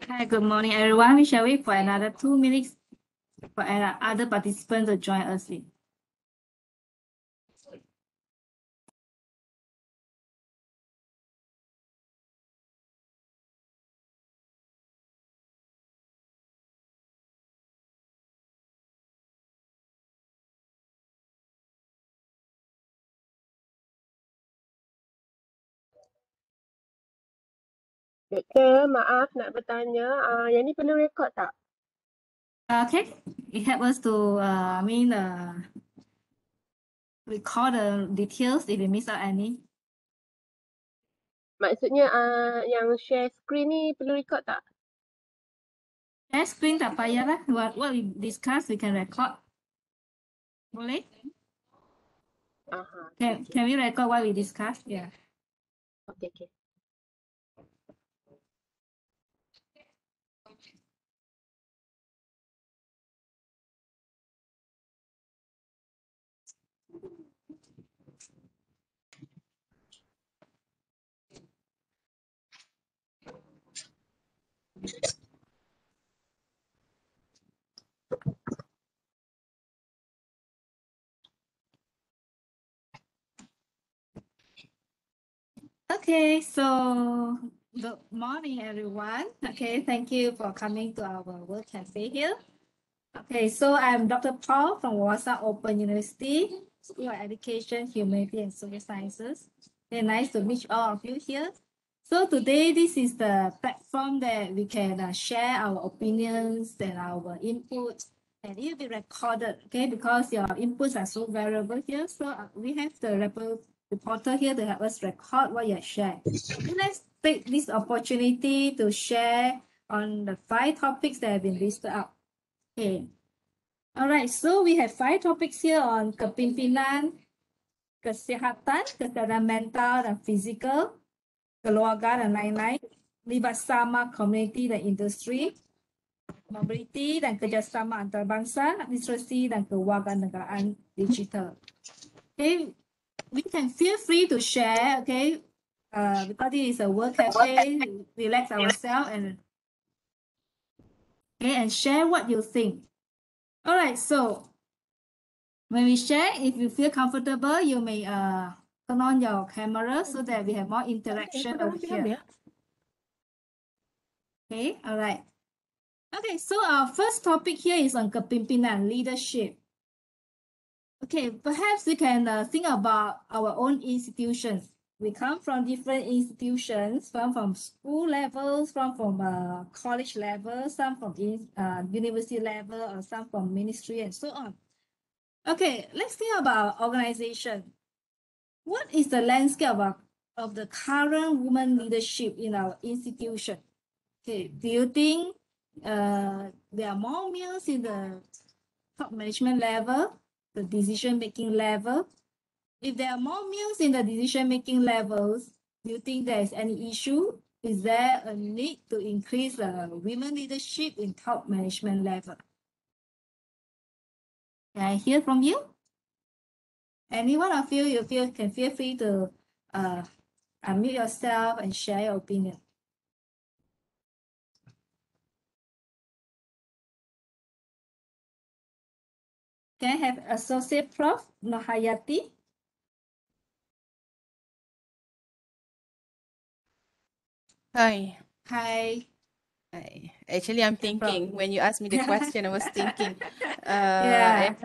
Hi, good morning, everyone. We shall wait for another 2 minutes for other participants to join us in. Doktor, maaf nak bertanya, yang ni perlu rekod tak? Okay, it helps us to record the details if we miss out any. Maksudnya yang share screen ni perlu rekod tak? Share screen tak payah lah. What we discuss, we can record. Boleh? Aha. Can we record what we discuss? Yeah. Okay. Okay, so good morning, everyone. Okay, thank you for coming to our World Cafe here. Okay, so I'm Dr. Paul from Warsaw Open University, School of Education, Humanity and Social Sciences. Very nice to meet all of you here. So today, this is the platform that we can share our opinions and our inputs, and it will be recorded, okay, because your inputs are so valuable here. So we have the reporter here to help us record what you have shared. Let's take this opportunity to share on the 5 topics that have been listed out. Okay. All right, so we have 5 topics here on Kepimpinan, Kesihatan, Kesehatan mental dan fizikal, Keluarga dan lain-lain, Libatsama, Komuniti dan Industri, Mobiliti dan Kerjasama Antarabangsa, Literasi dan Kewarganegaraan digital. Okay, we can feel free to share, okay, because this is a work cafe, relax ourselves and share what you think. All right, so when we share, if you feel comfortable, you may turn on your camera so that we have more interaction over here. Okay, all right. Okay, so our first topic here is on Kepimpinan, leadership. Okay, perhaps we can think about our own institutions. We come from different institutions, some from school levels, some from college level, some from university level, or some from ministry and so on. Okay, let's think about organization. What is the landscape of the current women leadership in our institution? Okay, do you think there are more males in the top management level, the decision-making level? If there are more males in the decision-making levels, do you think there is any issue? Is there a need to increase women leadership in top management level? Can I hear from you? Any one of you can feel free to unmute yourself and share your opinion. Can I have Associate Prof. Nahayati? Hi. Hi. Hi. Actually, I'm thinking when you asked me the question, I was thinking, Yeah.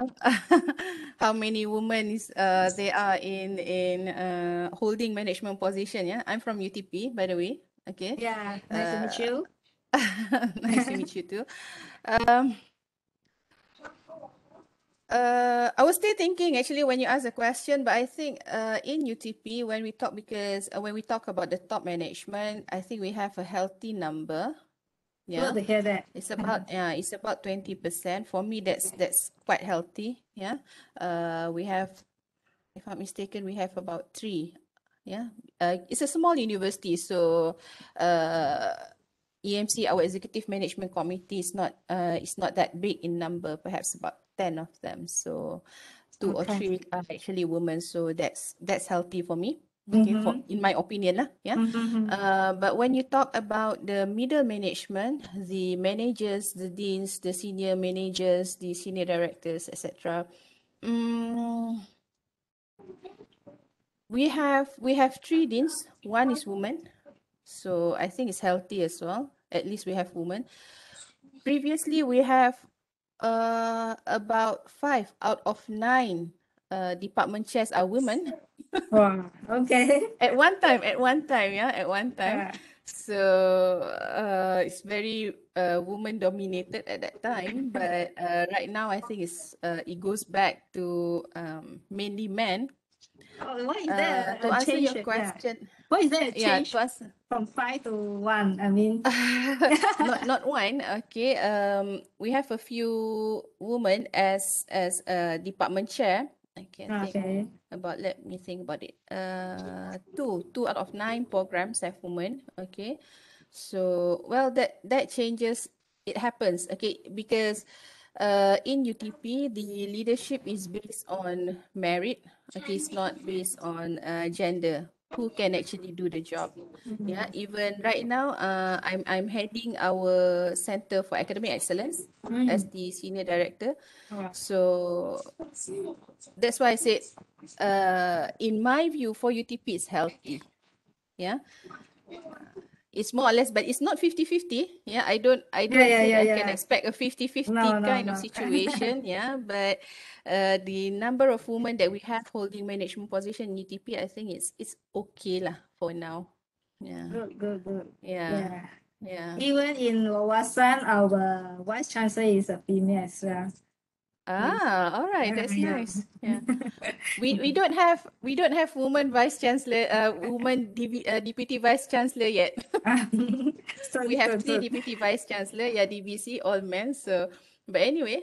how many women there are in holding management position. Yeah, I'm from UTP, by the way. Okay. Yeah. Nice to meet you. Nice to meet you too. I was still thinking actually when you asked the question, but I think in UTP when we talk about the top management, I think we have a healthy number. Yeah. Good to hear that. It's about 20%. For me, that's quite healthy. Yeah. We have, if I'm mistaken, we have about 3. Yeah. It's a small university, so EMC, our Executive Management Committee, is not that big in number, perhaps about 10 of them. So 2 or 3 are actually women. So that's healthy for me. Okay, in my opinion lah, yeah. Mm-hmm. But when you talk about the middle management, the managers, the deans, the senior managers, the senior directors, etc. We have three deans. One is woman, so I think it's healthy as well. At least we have women. Previously, we have about 5 out of 9 department chairs are women. Wow. Okay. At one time, yeah, at one time. Yeah. So it's very woman dominated at that time, but right now I think it goes back to mainly men. Oh, why is there To a answer change? your question, Why is there a yeah, change to answer. from 5 to 1? I mean, Not one. Okay. We have a few women as department chair. I can think okay. about. Let me think about it. Two out of 9 programs have women. Okay. So well, that changes. It happens. Okay, because in UTP the leadership is based on merit. Okay, it's not based on gender. Who can actually do the job? Yeah, even right now, I'm heading our Center for Academic Excellence as the senior director. Wow. So that's why I said, in my view, for UTP it's healthy. Yeah, it's more or less, but it's not 50-50. Yeah, I don't think I can expect a 50-50 No, kind no. of situation. Yeah, but the number of women that we have holding management position in UTP, I think it's okay lah for now. Yeah. Good. Yeah. Even in Wawasan, our vice chancellor is a female as well. All right, that's Yeah. nice. Yeah. We don't have woman vice chancellor, woman deputy vice chancellor yet. We have 3 deputy vice chancellor, yeah, DVC, all men. So, but anyway,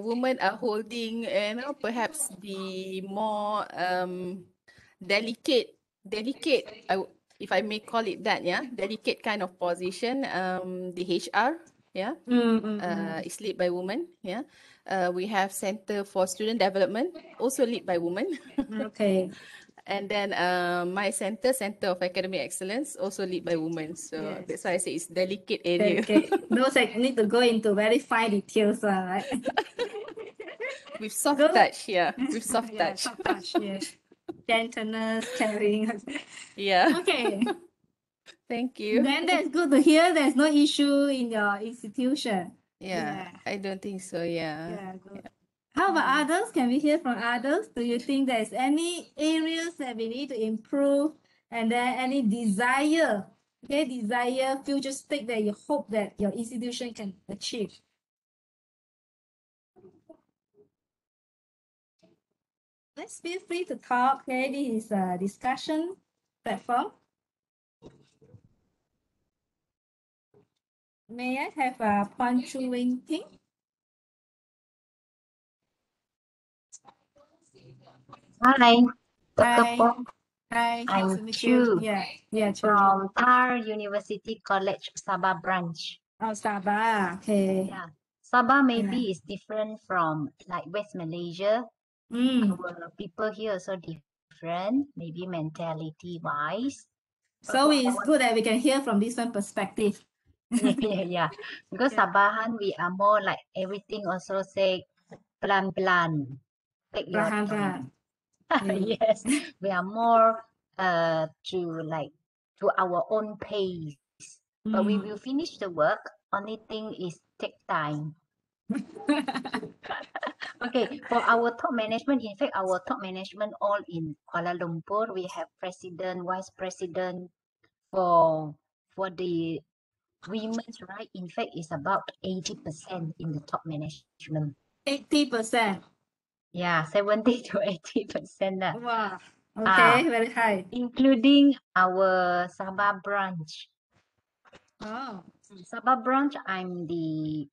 women are holding, perhaps the more delicate, if I may call it that, yeah, delicate kind of position. The HR, yeah, is led by women, yeah. We have Center for Student Development, also led by women. Okay. And then my Center of Academic Excellence, also led by women. So that's why I say it's delicate area. Those like need to go into very fine details, right? With soft touch, yeah. With soft touch. Soft touch, yes. Gentleness, caring. Yeah. Okay. Thank you. Then that's good to hear there's no issue in your institution. Yeah, I don't think so, yeah. Good. How about others? Can we hear from others? Do you think there's any areas that we need to improve, and then any desire, future state that you hope that your institution can achieve? Let's feel free to talk. Okay, this is a discussion platform. May I have a punctuating? Hi, Dr. Hi. Pong. Hi, I'm nice to meet you. Chu Chu. from Tar University College Sabah branch. Oh, Sabah. Okay. Yeah, Sabah maybe is different from like West Malaysia. Our people here also different, maybe mentality wise. So it's good that we can hear from different perspective. Yeah. Because Sabahan we are more like everything also say pelan-pelan. Take your time. Yes, we are more to our own pace. But we will finish the work. Only thing is take time. Okay, for our top management, in fact, our top management all in Kuala Lumpur. We have president, vice president for the women's, right? In fact, it's about 80% in the top management. 80%. Yeah, 70 to 80%. Wow. Okay, very high. Including our Sabah branch. Oh. Sabah branch, I'm the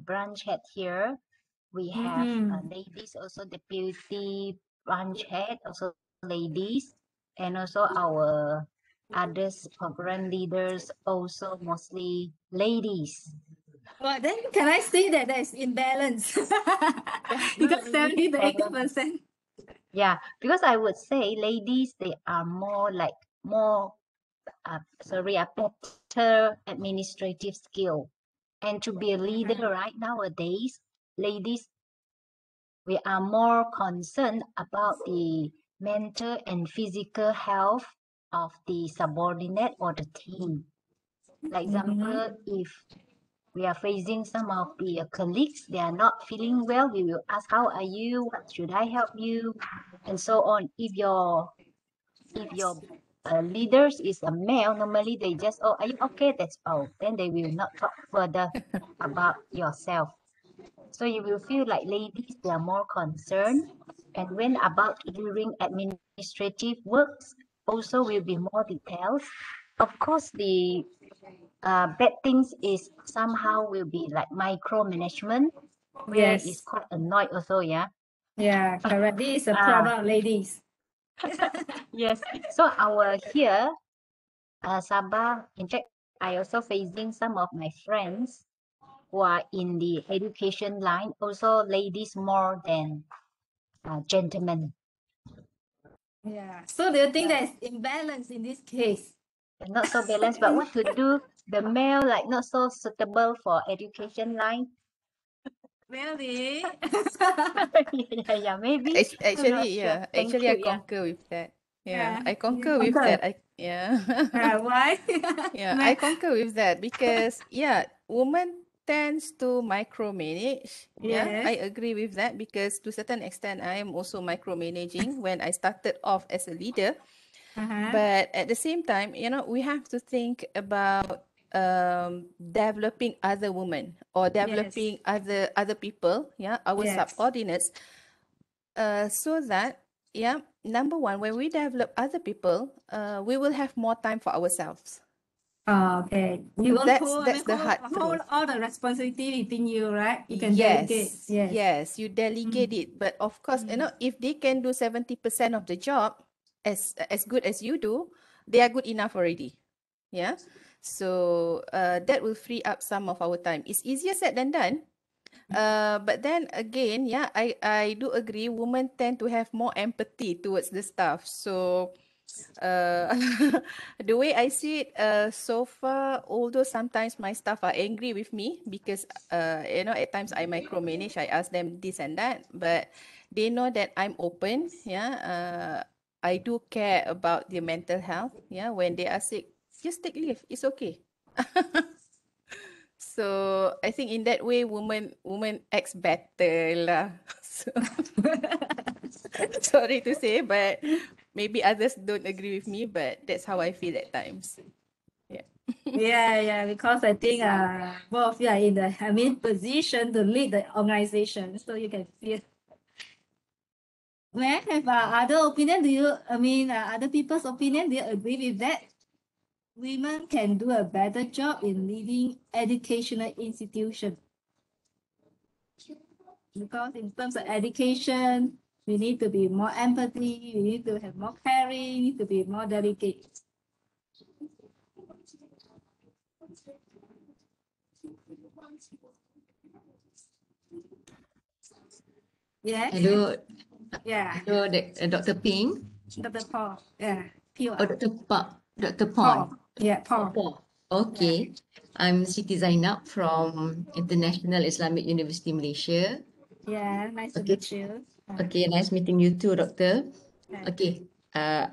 branch head here. We have ladies also, deputy branch head, also ladies, and also our others program leaders, also mostly ladies. Well, then can I say that there's imbalance? Because 70 to 80%. Yeah, because I would say ladies, they are more better administrative skill. And to be a leader right nowadays, ladies, we are more concerned about the mental and physical health of the subordinate or the team. Like example, if we are facing some of the colleagues, they are not feeling well, we will ask, how are you? What should I help you? And so on. If your leaders is a male, normally they just, oh, are you okay? That's all. Then they will not talk further about yourself. So you will feel like ladies, they are more concerned. And when about during administrative works, also will be more details. Of course, the bad things is somehow will be like micromanagement, where it's Yes. quite annoyed also, yeah. Yeah, correct. This is a Ah. problem, ladies. Yes. So our here, Sabah, in fact, I also facing some of my friends who are in the education line, also ladies more than gentlemen. Yeah. So do you think Yeah. there's imbalance in this case? Not so balanced, but what to do? The male like not so suitable for education line. Really? Yeah, maybe. I'm not Actually, sure. yeah. Thank Actually, I you. Yeah. concur with that. Yeah, Yeah. I You concur with concur? that. Yeah. Why? Yeah, I concur with that because yeah, woman tends to micromanage. Yeah, Yes. I agree with that because to a certain extent I am also micromanaging when I started off as a leader. But at the same time, we have to think about developing other women or developing other people, yeah, our Yes. subordinates, so that yeah, number one, when we develop other people, we will have more time for ourselves. Okay. You won't That's the hard hold truth. all the responsibility within you, right? You can delegate. Yes. Yes, you delegate it. But of course, if they can do 70% of the job as good as you do, they are good enough already. Yeah. So that will free up some of our time. It's easier said than done. But then again, yeah, I do agree. Women tend to have more empathy towards the staff. So uh, the way I see it, so far, although sometimes my staff are angry with me because, at times I micromanage, I ask them this and that, but they know that I'm open. Yeah. I do care about their mental health. Yeah. When they are sick, just take leave. It's okay. So I think in that way, woman acts better lah. So, sorry to say, but maybe others don't agree with me, but that's how I feel at times. Yeah. Yeah, because I think both of you are in the position to lead the organization, so you can feel. May I have other opinion? Other people's opinion? Do you agree with that? Women can do a better job in leading educational institutions. Because in terms of education, we need to be more empathy, we need to have more caring, we need to be more dedicated. Yes? Hello, Yeah, hello, Dr. Ping. Dr. Paul. Yeah, Oh, Dr. Pon. Yeah, Paul. Paul. Okay. I'm Siti Zainab from International Islamic University Malaysia. Yeah, nice to Okay. meet you. Okay, nice meeting you too, Doctor. Yeah. Okay.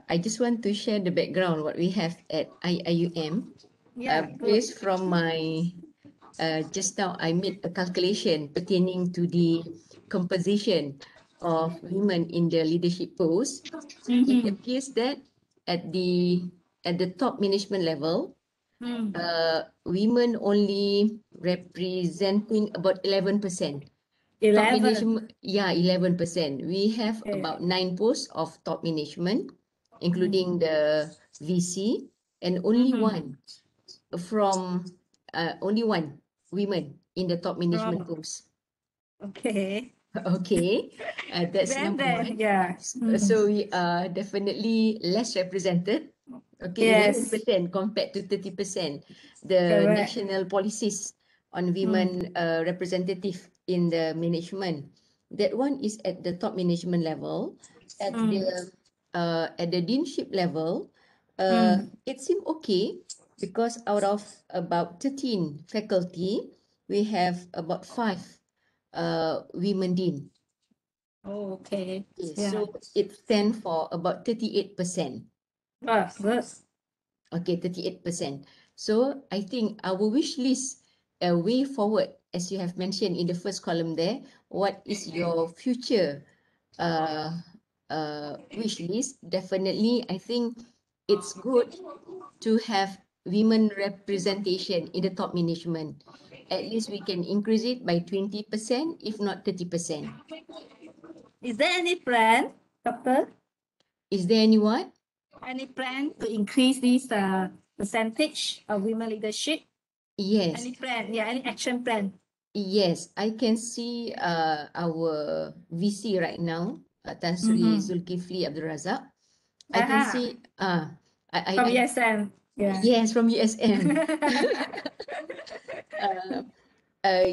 I just want to share the background what we have at IIUM. Yeah, good. Based from my just now I made a calculation pertaining to the composition of women in the leadership post. It appears that at the top management level, women only representing about 11%. Top 11. management, yeah, 11%. We have Okay. about 9 posts of top management, including the VC, and only one women in the top management post. Okay. Okay, that's Then number one. yeah. So we are definitely less represented. Okay, Yes. 11% compared to 30%. The Correct. national policies on women representative in the management. That one is at the top management level. at Mm. the deanship level, it seemed okay because out of about 13 faculty, we have about 5 women dean. Oh, okay. Okay, Yeah. so it stands for about 38%. Oh, good. Okay, 38%. So I think our wish list, a way forward, as you have mentioned in the first column there, what is your future wish list? Definitely, I think it's good to have women representation in the top management. At least we can increase it by 20%, if not 30%. Is there any plan, Doctor? Is there any what? Any plan to increase this percentage of women leadership? Yes. Any plan? Yeah, any action plan? Yes, I can see our VC right now, Tan Sri Zulkifli Abdul Razak. I can Aha. see From I USM. Yeah. yes, from USM.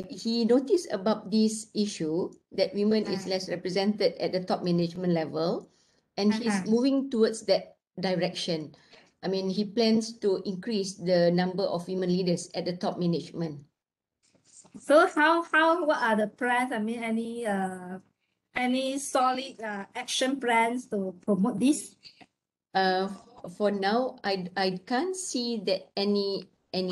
He noticed about this issue that women is less represented at the top management level, and he's moving towards that direction. I mean, he plans to increase the number of women leaders at the top management. So what are the plans? I mean, any solid action plans to promote this? For now, I can't see that any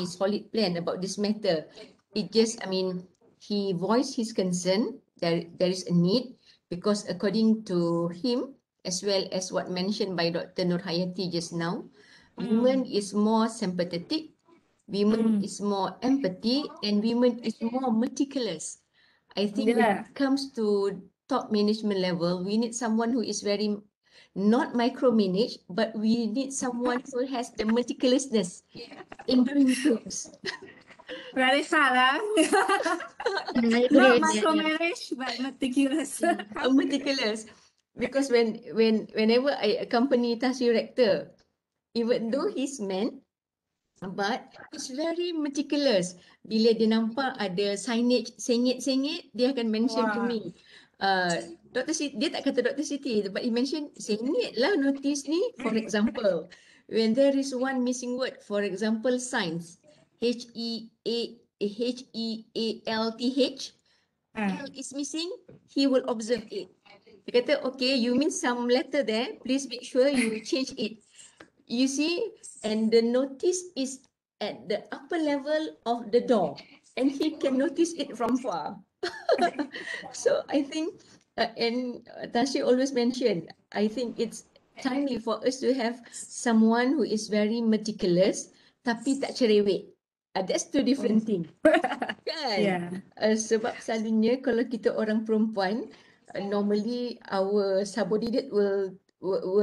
solid plan about this matter. It just, I mean, he voiced his concern. There is a need because according to him, as well as what mentioned by Dr. Nurhayati just now, women is more sympathetic, women is more empathy, and women is more meticulous. I think when Yeah. it comes to top management level, we need someone who is very not micromanage, but we need someone who has the meticulousness in doing things. Very hard, huh? I agree Not with that. Yeah. micromanage, but meticulous. Meticulous. Because whenever I accompany task director, even though he's man, but he's very meticulous. Bila dia nampak ada signage sengit-sengit, dia akan mention to Wah. me. Dr. Siti, dia tak kata Dr. Siti, but he mention sengit lah notice ni. For example, when there is one missing word, for example, science, Health, L is missing, he will observe it. Dia kata, okay, you miss some letter there, please make sure you change it. You see, and the notice is at the upper level of the door, and he can notice it from far. So I think, and Tashi always mentioned, I think it's timely for us to have someone who is very meticulous, tapi tak cerewet. That's two different things. Kan? Yeah. Sebab selalunya kalau kita orang perempuan, normally our subordinate will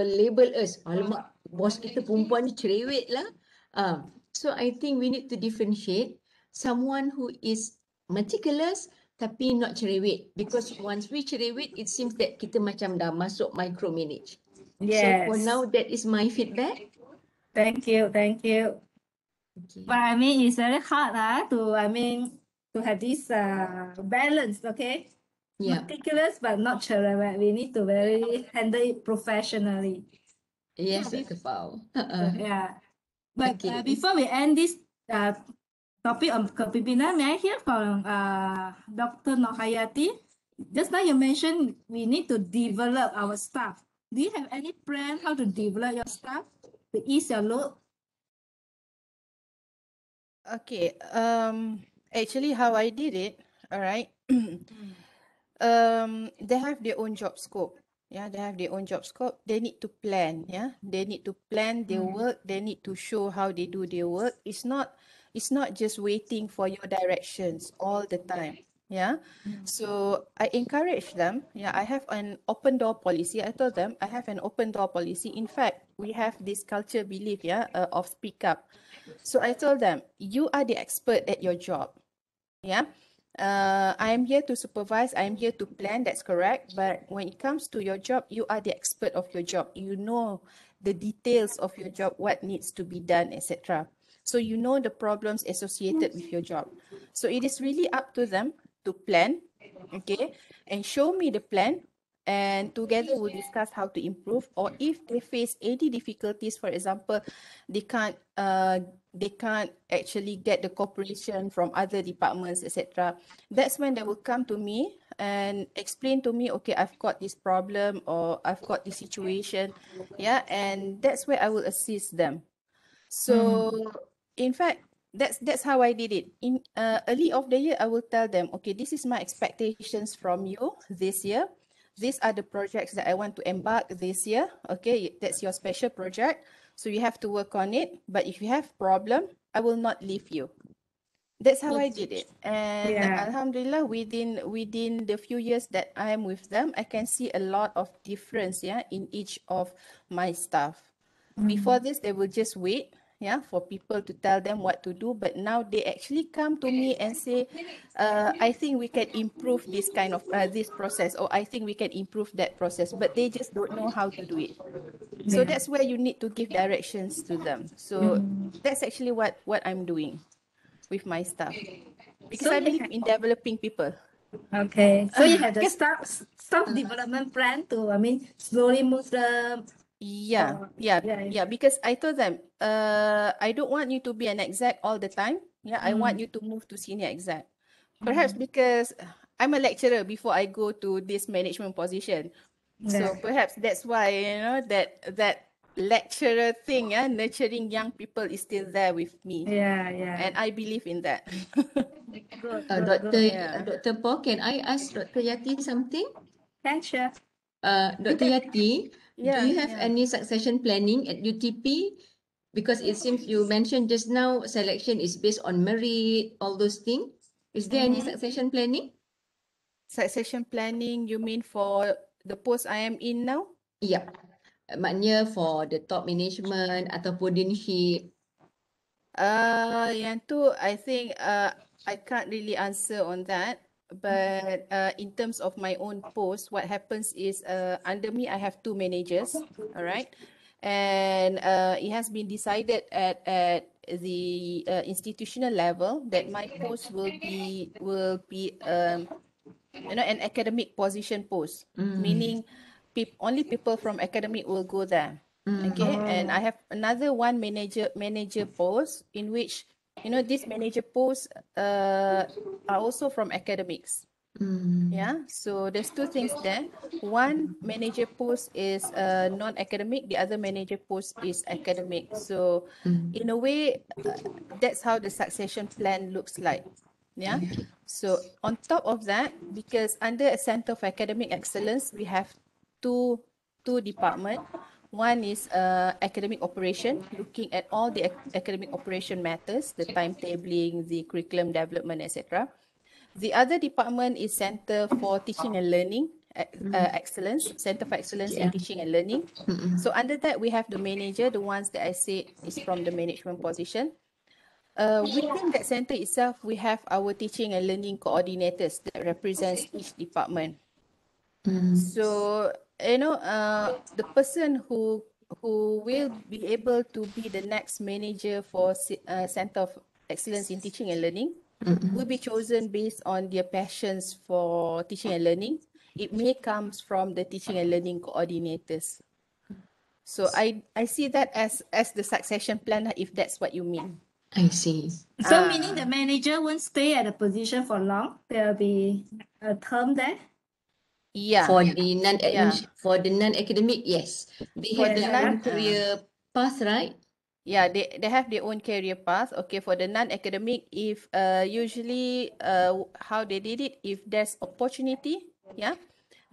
label us, alamak, bos kita perempuan ni cerewet lah. So I think we need to differentiate someone who is meticulous tapi not cerewet, because once we cerewet, it seems that kita macam dah masuk micromanage. So for Yes. now, that is my feedback. Thank you. Thank you. Okay. But I mean, it's very hard to have this balance, okay? Yeah. Meticulous but not cerewet. We need to very handle it professionally. Yes, Dr. Pau. Yeah. But Okay. before we end this topic on Kepimpinan, may I hear from Dr. Nurhayati? Just now you mentioned we need to develop our staff. Do you have any plan how to develop your staff to ease your load? Okay. Actually, how I did it, all right. They have their own job scope. Yeah, they have their own job scope. They need to plan. Yeah, they need to plan their work. They need to show how they do their work. It's not just waiting for your directions all the time. Yeah. So I encourage them. Yeah, I have an open door policy. I told them I have an open door policy. In fact, we have this culture belief, of speak up. So I told them, you are the expert at your job. Yeah. I am here to supervise. I am here to plan. That's correct. But when it comes to your job, you are the expert of your job. You know the details of your job, what needs to be done, etc. So you know the problems associated with your job. So it is really up to them to plan, okay, and show me the plan. and together we'll discuss how to improve, or if they face any difficulties, for example, they can't actually get the cooperation from other departments, etc. That's when they will come to me and explain to me, okay, I've got this problem or I've got this situation, yeah, and that's where I will assist them. So in fact, that's how I did it. In early of the year, I will tell them, okay, this is my expectations from you this year. These are the projects that I want to embark this year. Okay, that's your special project. So you have to work on it. But if you have problem, I will not leave you. That's how I did it. And Alhamdulillah, within the few years that I am with them, I can see a lot of difference, yeah, in each of my staff. Before this, they will just wait, yeah, for people to tell them what to do. But now they actually come to me and say, I think we can improve this kind of this process, or I think we can improve that process, but they just don't know how to do it. So that's where you need to give directions to them. So that's actually what I'm doing with my staff, because So I you believe in developing people. Okay, so you have the staff development plan to, slowly move them. Yeah, Yeah. because I told them, I don't want you to be an exec all the time. Yeah, I want you to move to senior exec. Perhaps because I'm a lecturer before I go to this management position. So perhaps that's why, that lecturer thing, yeah, nurturing young people is still there with me. Yeah. And I believe in that. Good. Yeah. Dr. Paul, can I ask Dr. Yati something? Thanks, Chef. Dr. Yati, do you have Yeah. any succession planning at UTP? Because it seems you mentioned just now selection is based on merit, all those things. Is there any succession planning? Succession planning, you mean for the post I am in now? Yep. Maknanya for the top management ataupun deanship. Yang tu I think I can't really answer on that. But in terms of my own post, what happens is under me I have 2 managers, all right, and it has been decided at the institutional level that my post will be an academic position post, meaning only people from academic will go there. Okay, and I have another one manager post in which this manager posts are also from academics. Yeah, so there's 2 things there. One manager post is non-academic, the other manager post is academic. So in a way, that's how the succession plan looks like. Yeah. So on top of that, because under a Center for Academic Excellence, we have two departments. One is academic operation, looking at all the academic operation matters, the timetabling, the curriculum development, etc. The other department is Center for Teaching and Learning Excellence, Center for Excellence in Teaching and Learning. So under that, we have the manager, the ones that I say is from the management position. Within that center itself, we have our teaching and learning coordinators that represents each department. So, the person who will be able to be the next manager for Center of Excellence in Teaching and Learning will be chosen based on their passions for teaching and learning. It may comes from the teaching and learning coordinators. So I see that as the succession plan, if that's what you mean. I see. So meaning the manager won't stay at a position for long. There'll be a term there. Yeah. For the non-academic, yes. They For have the their own career path, right? Yeah, they have their own career path. Okay, for the non-academic, if usually how they did it, if there's opportunity, yeah,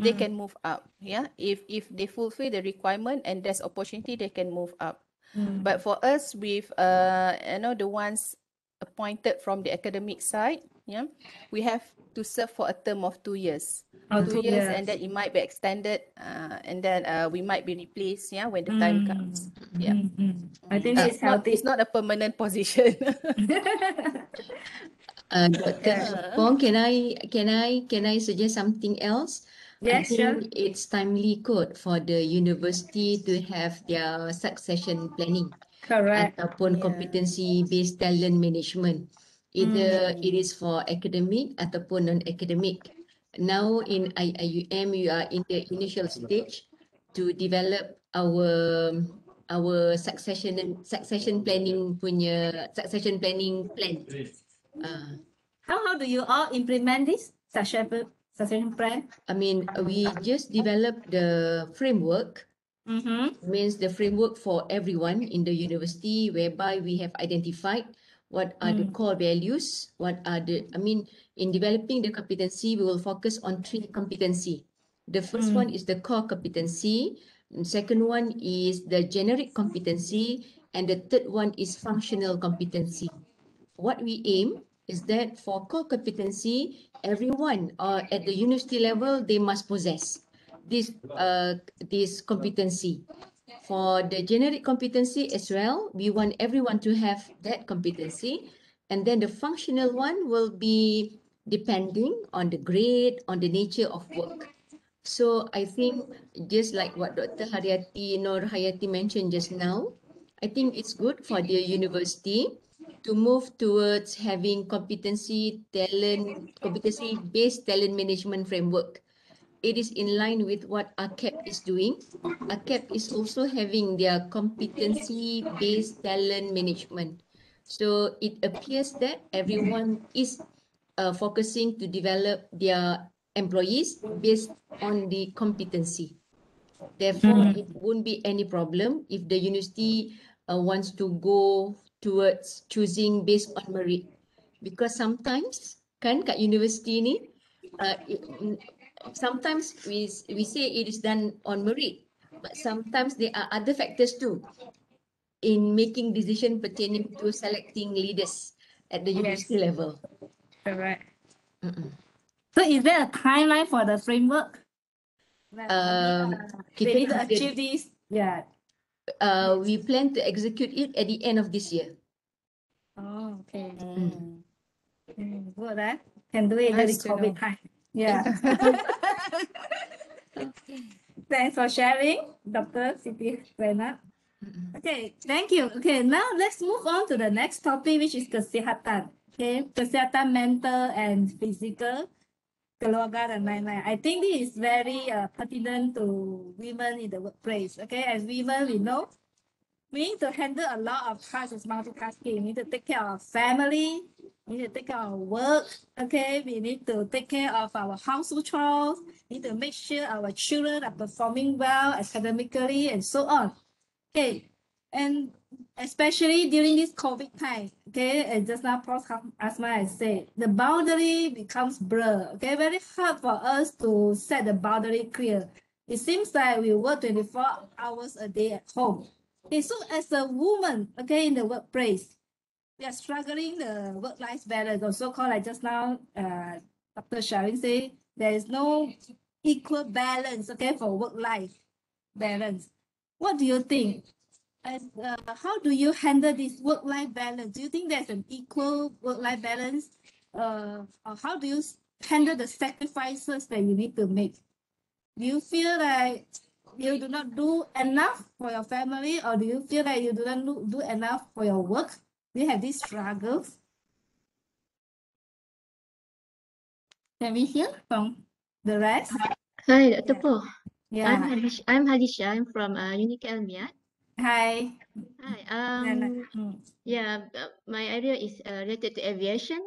they can move up. Yeah, if they fulfill the requirement and there's opportunity, they can move up. But for us, with the ones appointed from the academic side, yeah, we have to serve for a term of 2 years. 2 years, and then it might be extended, and then we might be replaced, yeah, when the time comes. Yeah. I think it's healthy. It's not a permanent position. Dr. Pong, can I suggest something else? Yes, I sure. think it's timely code for the university to have their succession planning Correct. ataupun competency-based talent management. Either it is for academic ataupun non-academic. now in IUM, we are in the initial stage to develop our succession planning plan. How do you all implement this succession plan? I mean, we just developed the framework. Means the framework for everyone in the university, whereby we have identified what are the core values, in developing the competency, we will focus on 3 competency. The first one is the core competency, and second one is the generic competency, and the third one is functional competency. What we aim is that for core competency, everyone at the university level, they must possess this competency. For the generic competency as well, we want everyone to have that competency. And then the functional one will be depending on the grade, on the nature of work. So I think just like what Dr. Nur Hayati mentioned just now, I think it's good for the university to move towards having competency-based talent management framework. It is in line with what AKEP is doing. AKEP is also having their competency-based talent management. So it appears that everyone is focusing to develop their employees based on the competency. Therefore, it won't be any problem if the university wants to go towards choosing based on merit. Because sometimes, kan kat university ni, sometimes we say it is done on merit, but sometimes there are other factors too in making decision pertaining to selecting leaders at the university level. Correct. So is there a timeline for the framework? They need to achieve this. Yeah. We plan to execute it at the end of this year. Oh, okay. Good, eh? Can do it during COVID time. Yeah. Thanks for sharing, Dr. Siti Zainab. Okay, thank you. Okay, now let's move on to the next topic, which is kesihatan. Okay, kesihatan mental and physical, keluarga dan lain-lain. I think this is very pertinent to women in the workplace. Okay, as women, we know we need to handle a lot of tasks as multitasking. We need to take care of family. We need to take care of work. Okay, we need to take care of our household chores. We need to make sure our children are performing well academically and so on. Okay, and especially during this COVID time, okay, and just now Prof. Asma has said, the boundary becomes blur. Okay, very hard for us to set the boundary clear. It seems like we work 24 hours a day at home. Okay, so as a woman, okay, in the workplace, we are struggling the work-life balance, or so-called, like just now, Dr. Sharing said, there is no equal balance, okay, for work-life balance. What do you think? And how do you handle this work-life balance? Do you think there's an equal work-life balance? Or how do you handle the sacrifices that you need to make? Do you feel like you do not do enough for your family, or do you feel like you do not do enough for your work? Do you have these struggles? Can we hear from the rest? Hi, Dr. Po. Yeah. I'm Halisha. I'm from Unique Almiat. Hi. Hi. My area is related to aviation.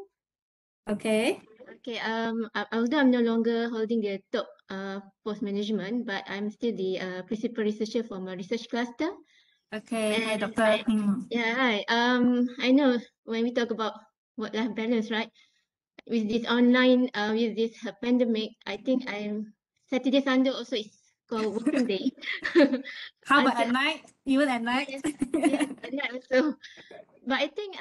Okay. Okay. Although I'm no longer holding the top post management, but I'm still the principal researcher for my research cluster. Okay. Hi, Doctor. Yeah. Hi. I know when we talk about work-life balance, right? With this online, with this pandemic, I think Saturday, Sunday also is called working day. How about at night? Even at night? Yes, at night also. But I think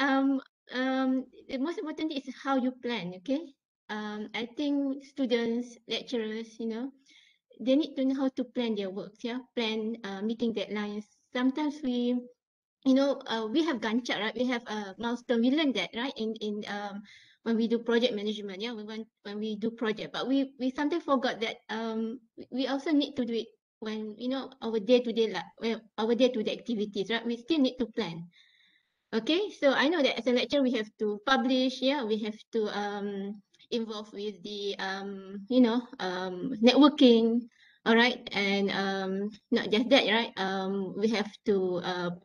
the most important is how you plan. Okay. I think students, lecturers, they need to know how to plan their works. Yeah, plan meeting deadlines. Sometimes we have Gantt chart, right? We have a milestone. We learned that, right? In when we do project management, yeah, when we do project, but we sometimes forgot that we also need to do it when our day-to-day activities, right? We still need to plan. Okay, so I know that as a lecturer we have to publish, yeah, we have to involved with the networking. All right, and not just that, right? We have to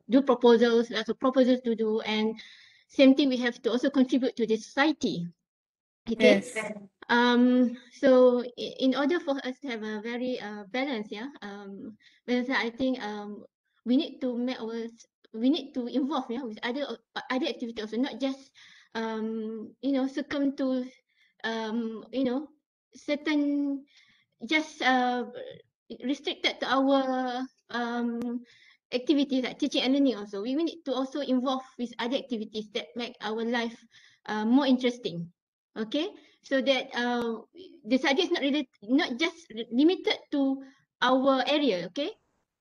do proposals, lots of proposals to do, and same thing, we have to also contribute to the society. Okay. Yes. So in order for us to have a very balance, balance, I think we need to involve with other activities also, not just succumb to certain, just restricted to our activities like teaching and learning. Also, we need to also involve with other activities that make our life more interesting. Okay, so that the subject is not just limited to our area. Okay,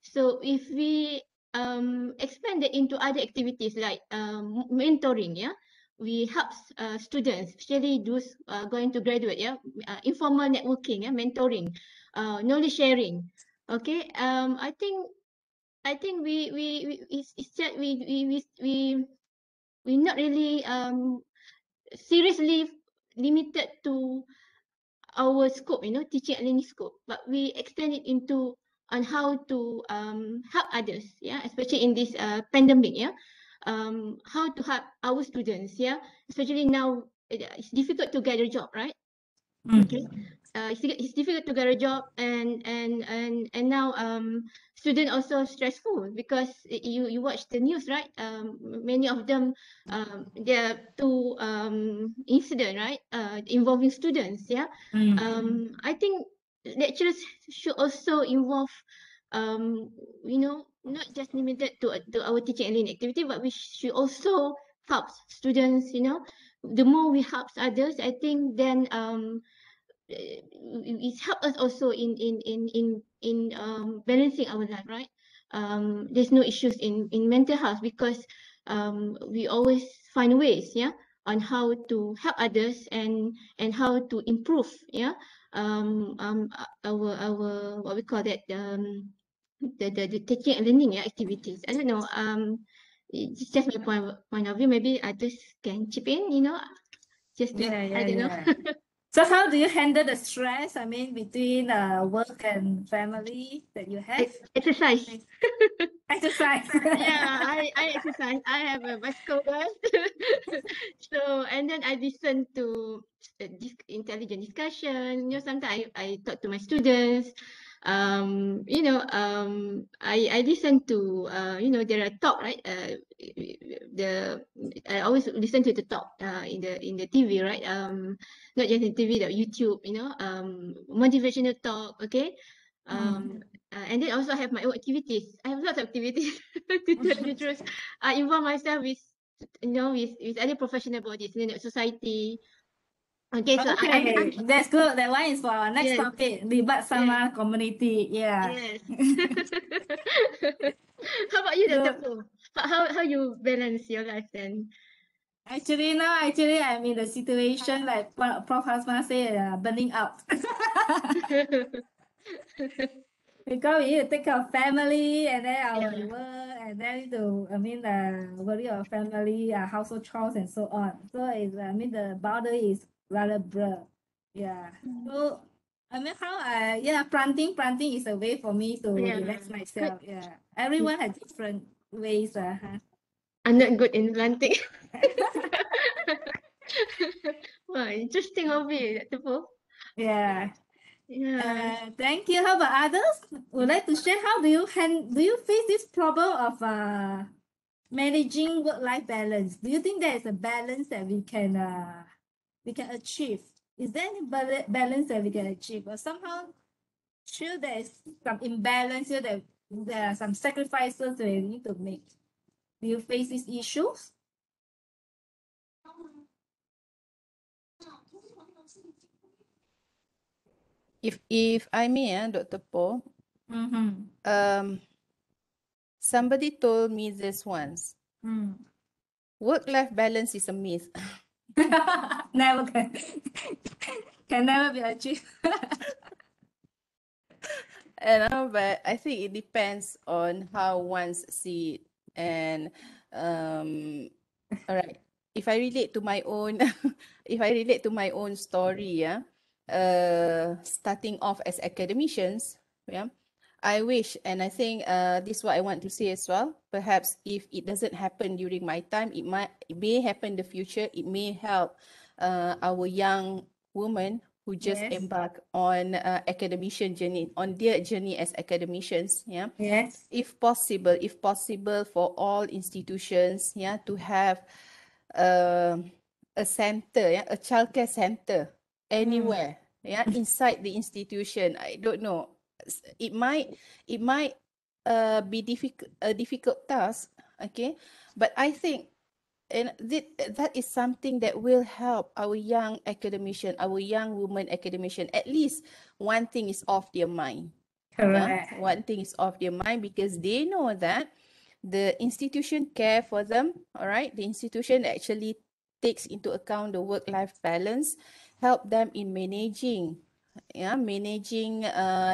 so if we expand it into other activities like mentoring, we help students, especially those going to graduate, informal networking, mentoring, knowledge sharing. Okay, I think we not really seriously limited to our scope, teaching and learning scope, but we extend it into on how to help others, especially in this pandemic, how to help our students, especially now it's difficult to get a job, right? Okay, it's difficult to get a job, and now students also stressful because you watch the news, right? Many of them there are two incident, right, involving students. I think lecturers should also involve, not just limited to our teaching and learning activity, but we should also help students. The more we help others, I think then it helps us also in balancing our life, right? There's no issues in mental health because we always find ways, on how to help others and how to improve, our what we call that, the teaching and learning activities. I don't know. It's just my point of view. Maybe others can chip in, just to, I don't know. So how do you handle the stress, I mean, between work and family that you have? Exercise. Exercise. I exercise. I have a bicycle bus. So, and then I listen to intelligent discussion. Sometimes I talk to my students. I listen to, there are talk, right? I always listen to the talk in the TV, right? Not just in TV, the YouTube, motivational talk. Okay. And then also I have my own activities. I have lots of activities to tell the truth. I involve myself with, with other professional bodies, society. Okay, so Okay, that's good. That one is for our next topic, Libatsama Community. Yeah. Yes. How about you, Dr. Poo? How you balance your life then? Actually, now I'm in the situation like Prof. Hasma said, burning out. Because we need to take care of family and then our work and then need to, worry about family, household chores and so on. So it's, the boundary is rather blurred. Yeah. So, planting is a way for me to relax myself. Yeah. Everyone has different ways. I'm not good in planting. Wow, interesting hobby, Dr. Poo. Yeah. Yeah. Thank you. How about others? Would like to share how do you face this problem of managing work-life balance? Do you think there is a balance that we can achieve? Is there any balance that we can achieve, or somehow sure there is some imbalance here, that there are some sacrifices that we need to make? Do you face these issues? If I may, Dr. Po, somebody told me this once. Work-life balance is a myth. Never can never be achieved. But I think it depends on how one see it. And all right. if I relate to my own, if I relate to my own story, yeah, starting off as academicians, yeah, I wish, and I think this is what I want to say as well. Perhaps if it doesn't happen during my time, it may happen in the future. It may help our young women who just Yes. embark on academician journey, on their journey as academicians. Yeah, Yes. if possible for all institutions, yeah, to have a center, yeah, a childcare center anywhere, yeah, inside the institution. I don't know. It might be a difficult task, okay, but I think and that is something that will help our young academician, our young women academician. At least one thing is off their mind. Yeah, Correct. one thing is off their mind because they know that the institution care for them. All right, the institution actually takes into account the work-life balance, help them in managing, yeah, managing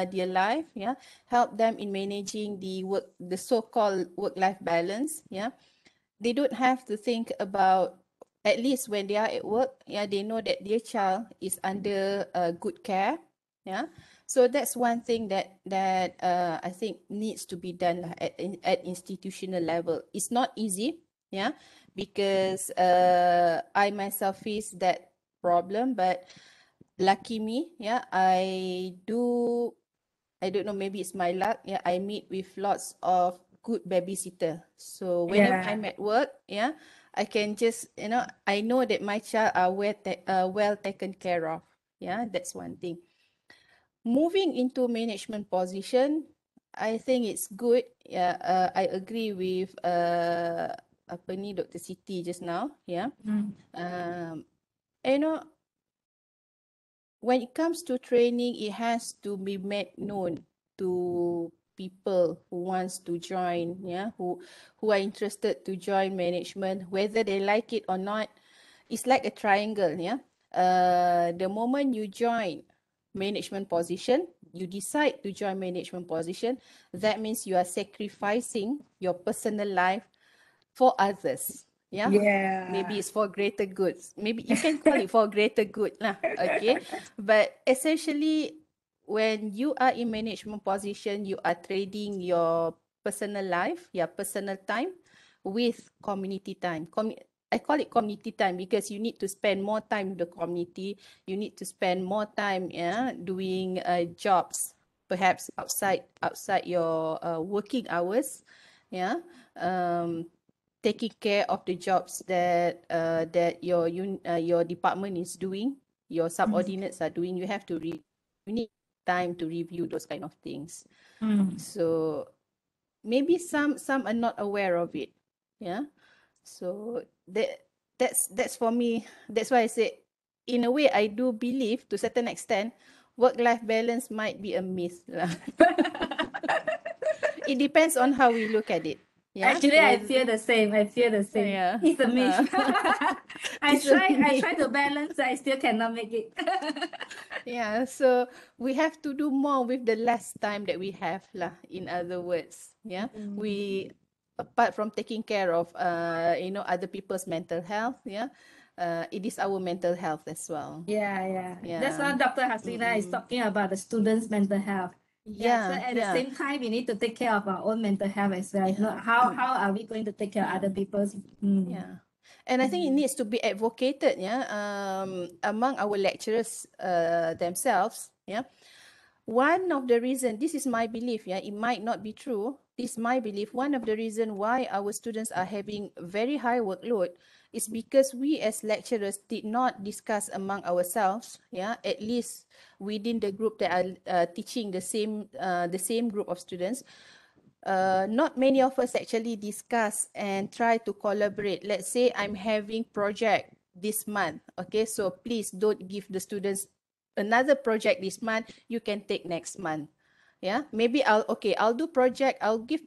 their life, yeah, help them in managing the so-called work-life balance, yeah. They don't have to think about, at least when they are at work, yeah, they know that their child is under good care, yeah. So that's one thing that I think needs to be done lah at institutional level. It's not easy, yeah, because I myself face that problem, but lucky me, yeah, I don't know, maybe it's my luck. Yeah, I meet with lots of good babysitter. So whenever Yeah. I'm at work, yeah, I can just, I know that my child are well taken care of. Yeah, that's one thing. Moving into management position, I think it's good. Yeah, I agree with apa ni Dr. Siti just now. Yeah, you know, when it comes to training, it has to be made known to people who wants to join, yeah, who are interested to join management, whether they like it or not. It's like a triangle, yeah. The moment you join management position, you decide to join management position, that means you are sacrificing your personal life for others. Yeah. Maybe Yeah. it's for greater goods. Maybe you can call it for greater good lah. Okay. But essentially, when you are in management position, you are trading your personal life, your personal time with community time. I call it community time because you need to spend more time with the community. You need to spend more time, yeah, doing jobs, perhaps outside your working hours, yeah. Taking care of the jobs that your department is doing, your subordinates are doing. You have to you need time to review those kind of things. So maybe some are not aware of it. Yeah. So that's for me. That's why I say, in a way, I do believe to a certain extent, work-life balance might be a myth lah. It depends on how we look at it. Yeah. Actually, I feel the same. I feel the same. Yeah. It's a myth. I It's a try myth. to balance. I still cannot make it. Yeah, so we have to do more with the less time that we have lah. In other words, yeah, we, apart from taking care of other people's mental health, yeah, it is our mental health as well. Yeah. That's Yeah. why Dr. Hasina is talking about the students' mental health. Yeah, so at the same time, we need to take care of our own mental health as well. If not, how are we going to take care of other people's? Yeah. And I think it needs to be advocated, yeah, among our lecturers themselves, yeah. One of the reasons, this is my belief, yeah, it might not be true. This is my belief. One of the reasons why our students are having very high workload is because we as lecturers did not discuss among ourselves, yeah, at least within the group that are teaching the same group of students. Not many of us actually discuss and try to collaborate. Let's say I'm having project this month. Okay, so please don't give the students another project this month. You can take next month. Yeah, maybe I'll do project. I'll give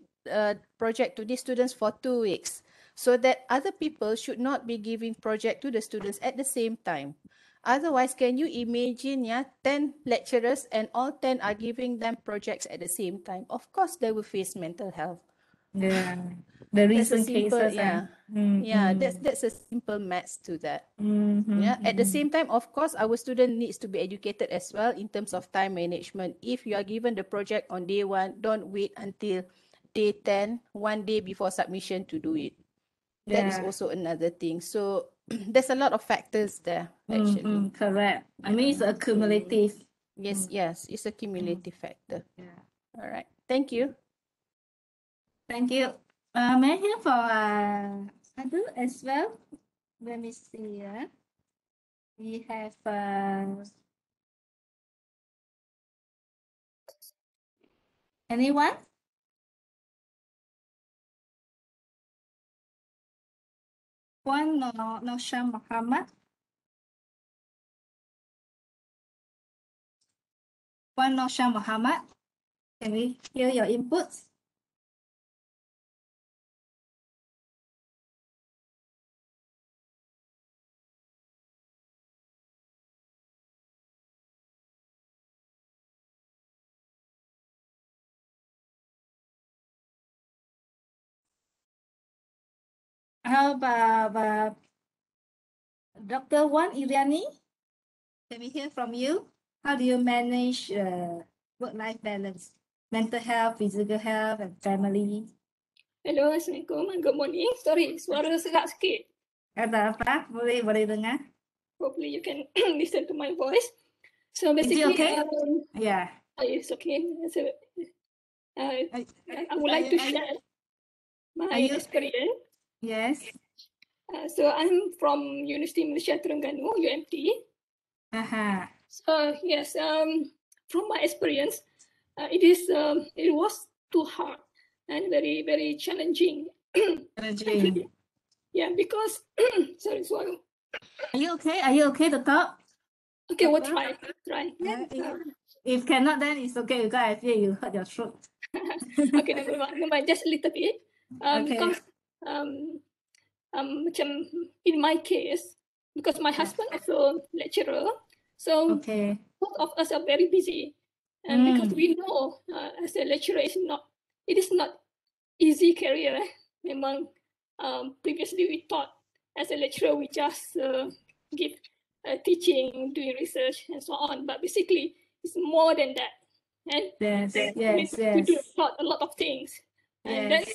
project to these students for 2 weeks, so that other people should not be giving project to the students at the same time. Otherwise, can you imagine, yeah, 10 lecturers and all 10 are giving them projects at the same time? Of course, they will face mental health. Yeah. The That's a recent simple, cases. yeah. Yeah, that's a simple maths to that. Yeah. At the same time, of course, our student needs to be educated as well in terms of time management. If you are given the project on day 1, don't wait until day 10, 1 day before submission to do it. That is Yeah. also another thing. So there's a lot of factors there, actually. Correct. I mean, it's accumulative. Yes, it's a cumulative factor. Yeah. All right. Thank you. Thank you. May I hear for Adu as well? Let me see. We have anyone? One Nosha Muhammad. One Nosha Muhammad. Can we hear your inputs? How about Dr. Wan Iriani? Can we hear from you? How do you manage work-life balance, mental health, physical health, and family? Hello, Assalamualaikum and good morning. Sorry, suara serak sikit. Ada apa? Boleh dengar? Hopefully you can listen to my voice. So Is it basically, okay? Yeah. it's okay. So, I would like to share my experience. Yes. So I'm from University Malaysia Terengganu, UMT. So yes, from my experience, it was too hard and very, very challenging. Challenging. Yeah, because sorry, swallow. Are you okay? Are you okay to talk? Okay, we'll try. If cannot, then it's okay because I feel you hurt your throat. Okay, never mind, just a little bit. Okay. Because macam in my case, because my husband also lecturer, so both of us are very busy, and because we know as a lecturer it is not easy career. Memang previously we thought as a lecturer we just give teaching, doing research, and so on. But basically, it's more than that. And we do a lot of things. And then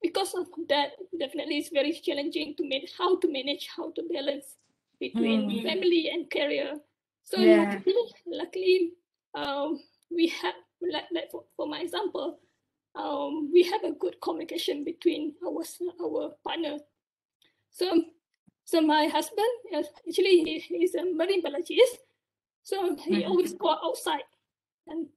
because of that, definitely it's very challenging to manage, how to balance between family and career. So luckily, we have, like for my example, we have a good communication between our partner. So my husband, actually, he's a marine biologist. So he always go outside and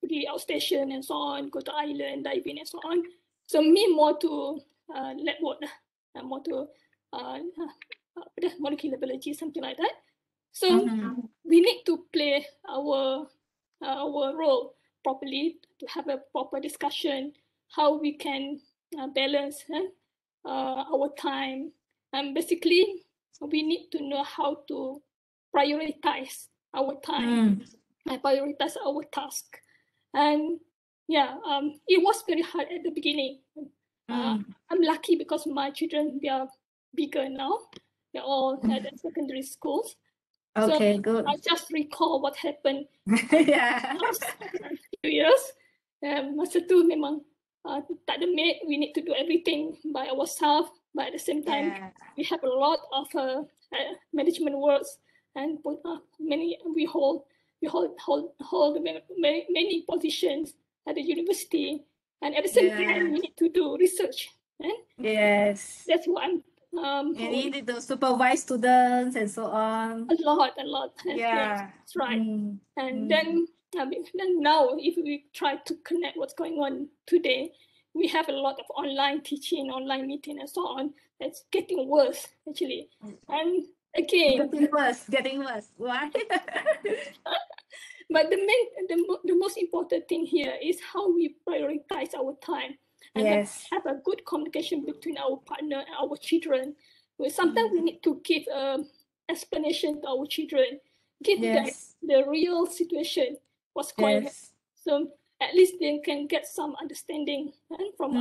the outstation and so on, go to island, diving and so on. So me more to lab work, more to molecular biology, something like that. So we need to play our role properly to have a proper discussion, how we can balance our time. And basically, we need to know how to prioritize our time and prioritize our task. And yeah, it was very hard at the beginning. I'm lucky because my children, they are bigger now. They're all at secondary schools. Okay, so good. I just recall what happened last few years. Masa tu memang tak ada maid, we need to do everything by ourselves. But at the same time, we have a lot of management works, and we hold many positions at the university, and at the same time we need to do research. That's what I'm. You need to supervise students and so on. A lot. Yeah. That's right. And then now, if we try to connect what's going on today, we have a lot of online teaching, online meeting, and so on. It's getting worse, actually. And again, getting worse. Why? But the most important thing here is how we prioritize our time and have a good communication between our partner and our children. Sometimes we need to give explanation to our children, give them the real situation, what's going on. So at least they can get some understanding and from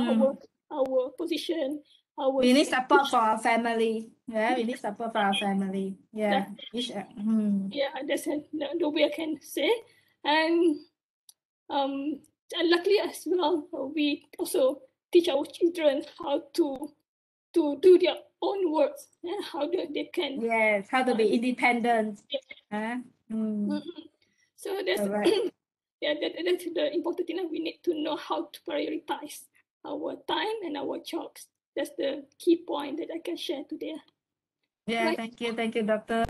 our position, our We need support for our family. Yeah, we need support for our family. Yeah. Yeah, that's the way I can say. And luckily as well, we also teach our children how to do their own works and how they can. Yes, how to be independent. So that's Right. that's the important thing. We need to know how to prioritize our time and our jobs. That's the key point that I can share today. Yeah, Right. thank you, Doctor.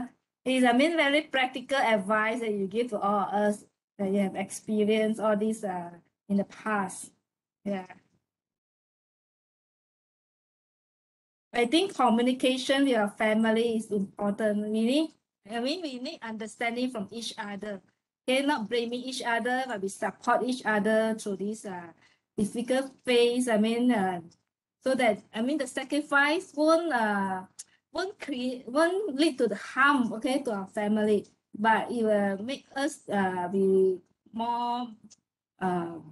It's very practical advice that you give to all of us that you have experienced all this in the past. Yeah. I think communication with your family is important. We need understanding from each other. Okay, not blaming each other, but we support each other through this difficult phase. So that the sacrifice won't lead to the harm, okay, to our family, but it will make us be more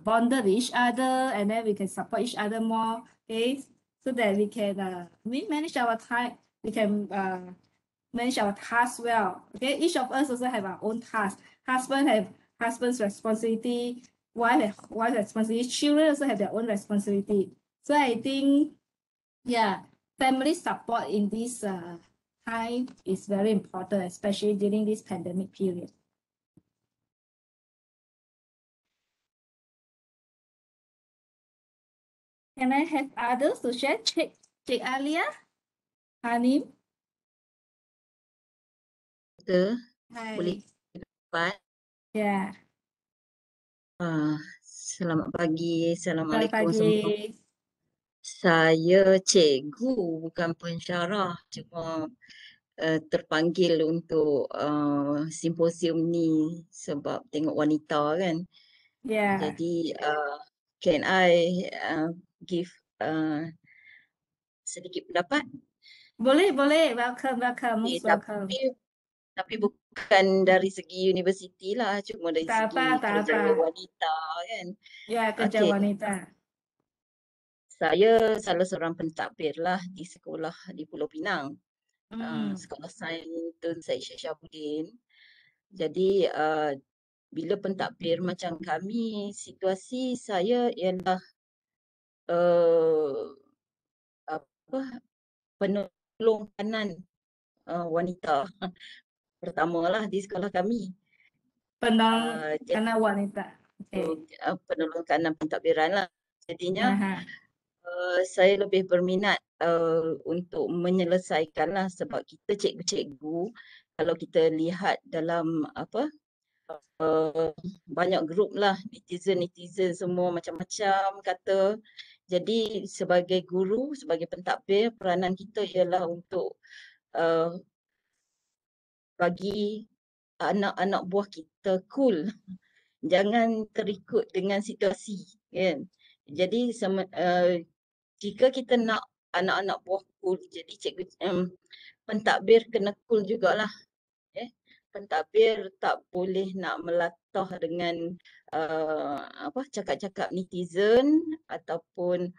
bonded with each other, and then we can support each other more, okay, so that we can manage our time. We can manage our tasks well. Okay, each of us also have our own tasks. Husband have husband's responsibility. Wife have wife responsibility. Children also have their own responsibility. So I think, yeah, family support in this time is very important, especially during this pandemic period. Can I have others to share? Cik Alia, Hanim. Boleh dapat. Ya. Selamat pagi. Selamat Assalamualaikum semua. pagi. Saya cikgu, bukan pensyarah. Cuma terpanggil untuk simposium ni sebab tengok wanita kan. Ya. Jadi can I give sedikit pendapat? Boleh. Welcome. Most welcome. Tapi bukan dari segi universiti lah, cuma dari Tak segi apa. kerja wanita kan. Ya, kerja wanita. Saya salah seorang pentadbir lah di sekolah di Pulau Pinang. Sekolah Sains Tun Syed Syed Syabuddin. Jadi bila pentadbir macam kami, situasi saya ialah penolong kanan wanita pertamalah di sekolah kami. Penolong kanan wanita. Penolong kanan pentadbiran lah. Jadinya saya lebih berminat untuk menyelesaikan lah, sebab kita cikgu-cikgu, kalau kita lihat dalam banyak grup lah, netizen semua macam-macam kata. Jadi sebagai guru, sebagai pentadbir, peranan kita ialah untuk bagi anak-anak buah kita cool. Jangan terikut dengan situasi kan. Jadi jika kita nak anak-anak buah cool, jadi cikgu pentadbir kena cool jugalah. Pentadbir tak boleh nak melatah dengan cakap-cakap netizen, ataupun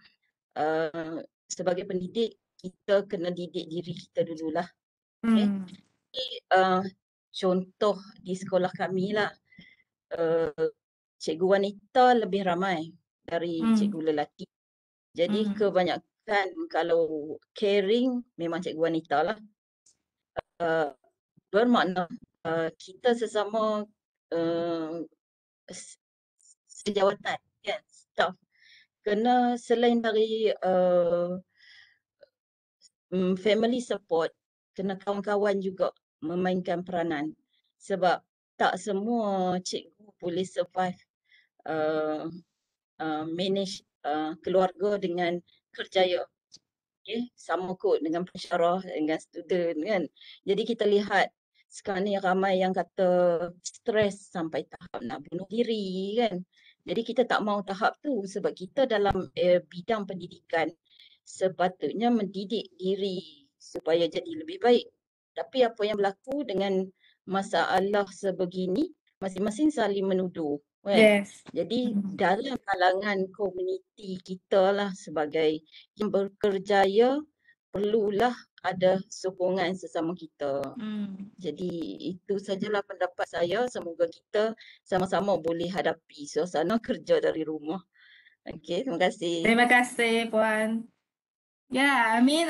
sebagai pendidik kita kena didik diri kita dululah. Contoh di sekolah kami lah, cikgu wanita lebih ramai dari cikgu lelaki. Jadi kebanyakan kalau caring memang cikgu wanita lah. Bermakna kita sesama sejawatan kan, staff, kena selain dari family support, kena kawan-kawan juga memainkan peranan, sebab tak semua cikgu boleh survive manage keluarga dengan kerjaya. Sama kot dengan pensyarah, dengan student kan. Jadi kita lihat sekarang ni ramai yang kata stres sampai tahap nak bunuh diri kan. Jadi kita tak mahu tahap tu, sebab kita dalam bidang pendidikan sepatutnya mendidik diri supaya jadi lebih baik. Tapi apa yang berlaku dengan masalah sebegini, masing-masing saling menuduh. Kan? Yes. Jadi dalam kalangan komuniti kita lah sebagai yang berkerjaya perlulah ada sokongan sesama kita. Jadi itu sajalah pendapat saya. Semoga kita sama-sama boleh hadapi suasana kerja dari rumah. Okey, terima kasih. Terima kasih, Puan. Yeah, I mean,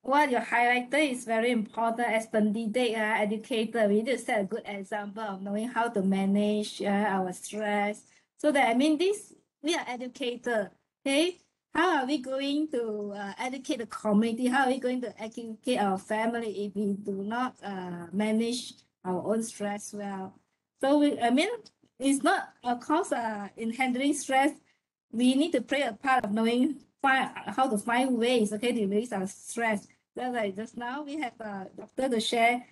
what you highlighted is very important as candidate educator. We need to set a good example of knowing how to manage our stress. So that, I mean, we are educator, okay? How are we going to educate the community? How are we going to educate our family if we do not manage our own stress well? So, I mean, it's not, of course, in handling stress, we need to play a part of knowing how to find ways, okay, to release our stress. So like just now, we have a doctor to share.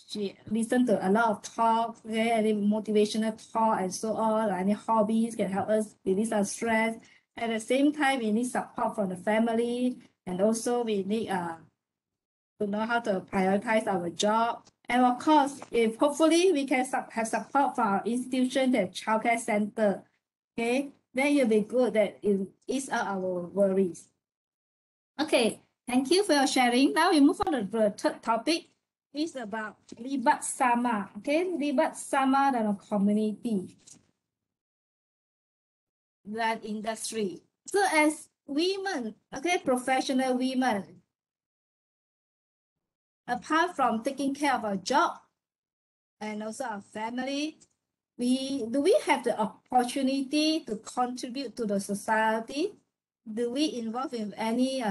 She listened to a lot of talk, okay, any motivational talk and so on. Any hobbies can help us release our stress. At the same time, we need support from the family, and also we need to know how to prioritize our job. And of course, if hopefully we can have support from our institution and childcare center, okay, then it'll be good that it ease out our worries. Okay, thank you for your sharing. Now we move on to the third topic. It's about Libatsama. Okay, Libatsama dalam community dan industry. So as women, okay, professional women, apart from taking care of our job and also our family, do we have the opportunity to contribute to the society? Do we involve in any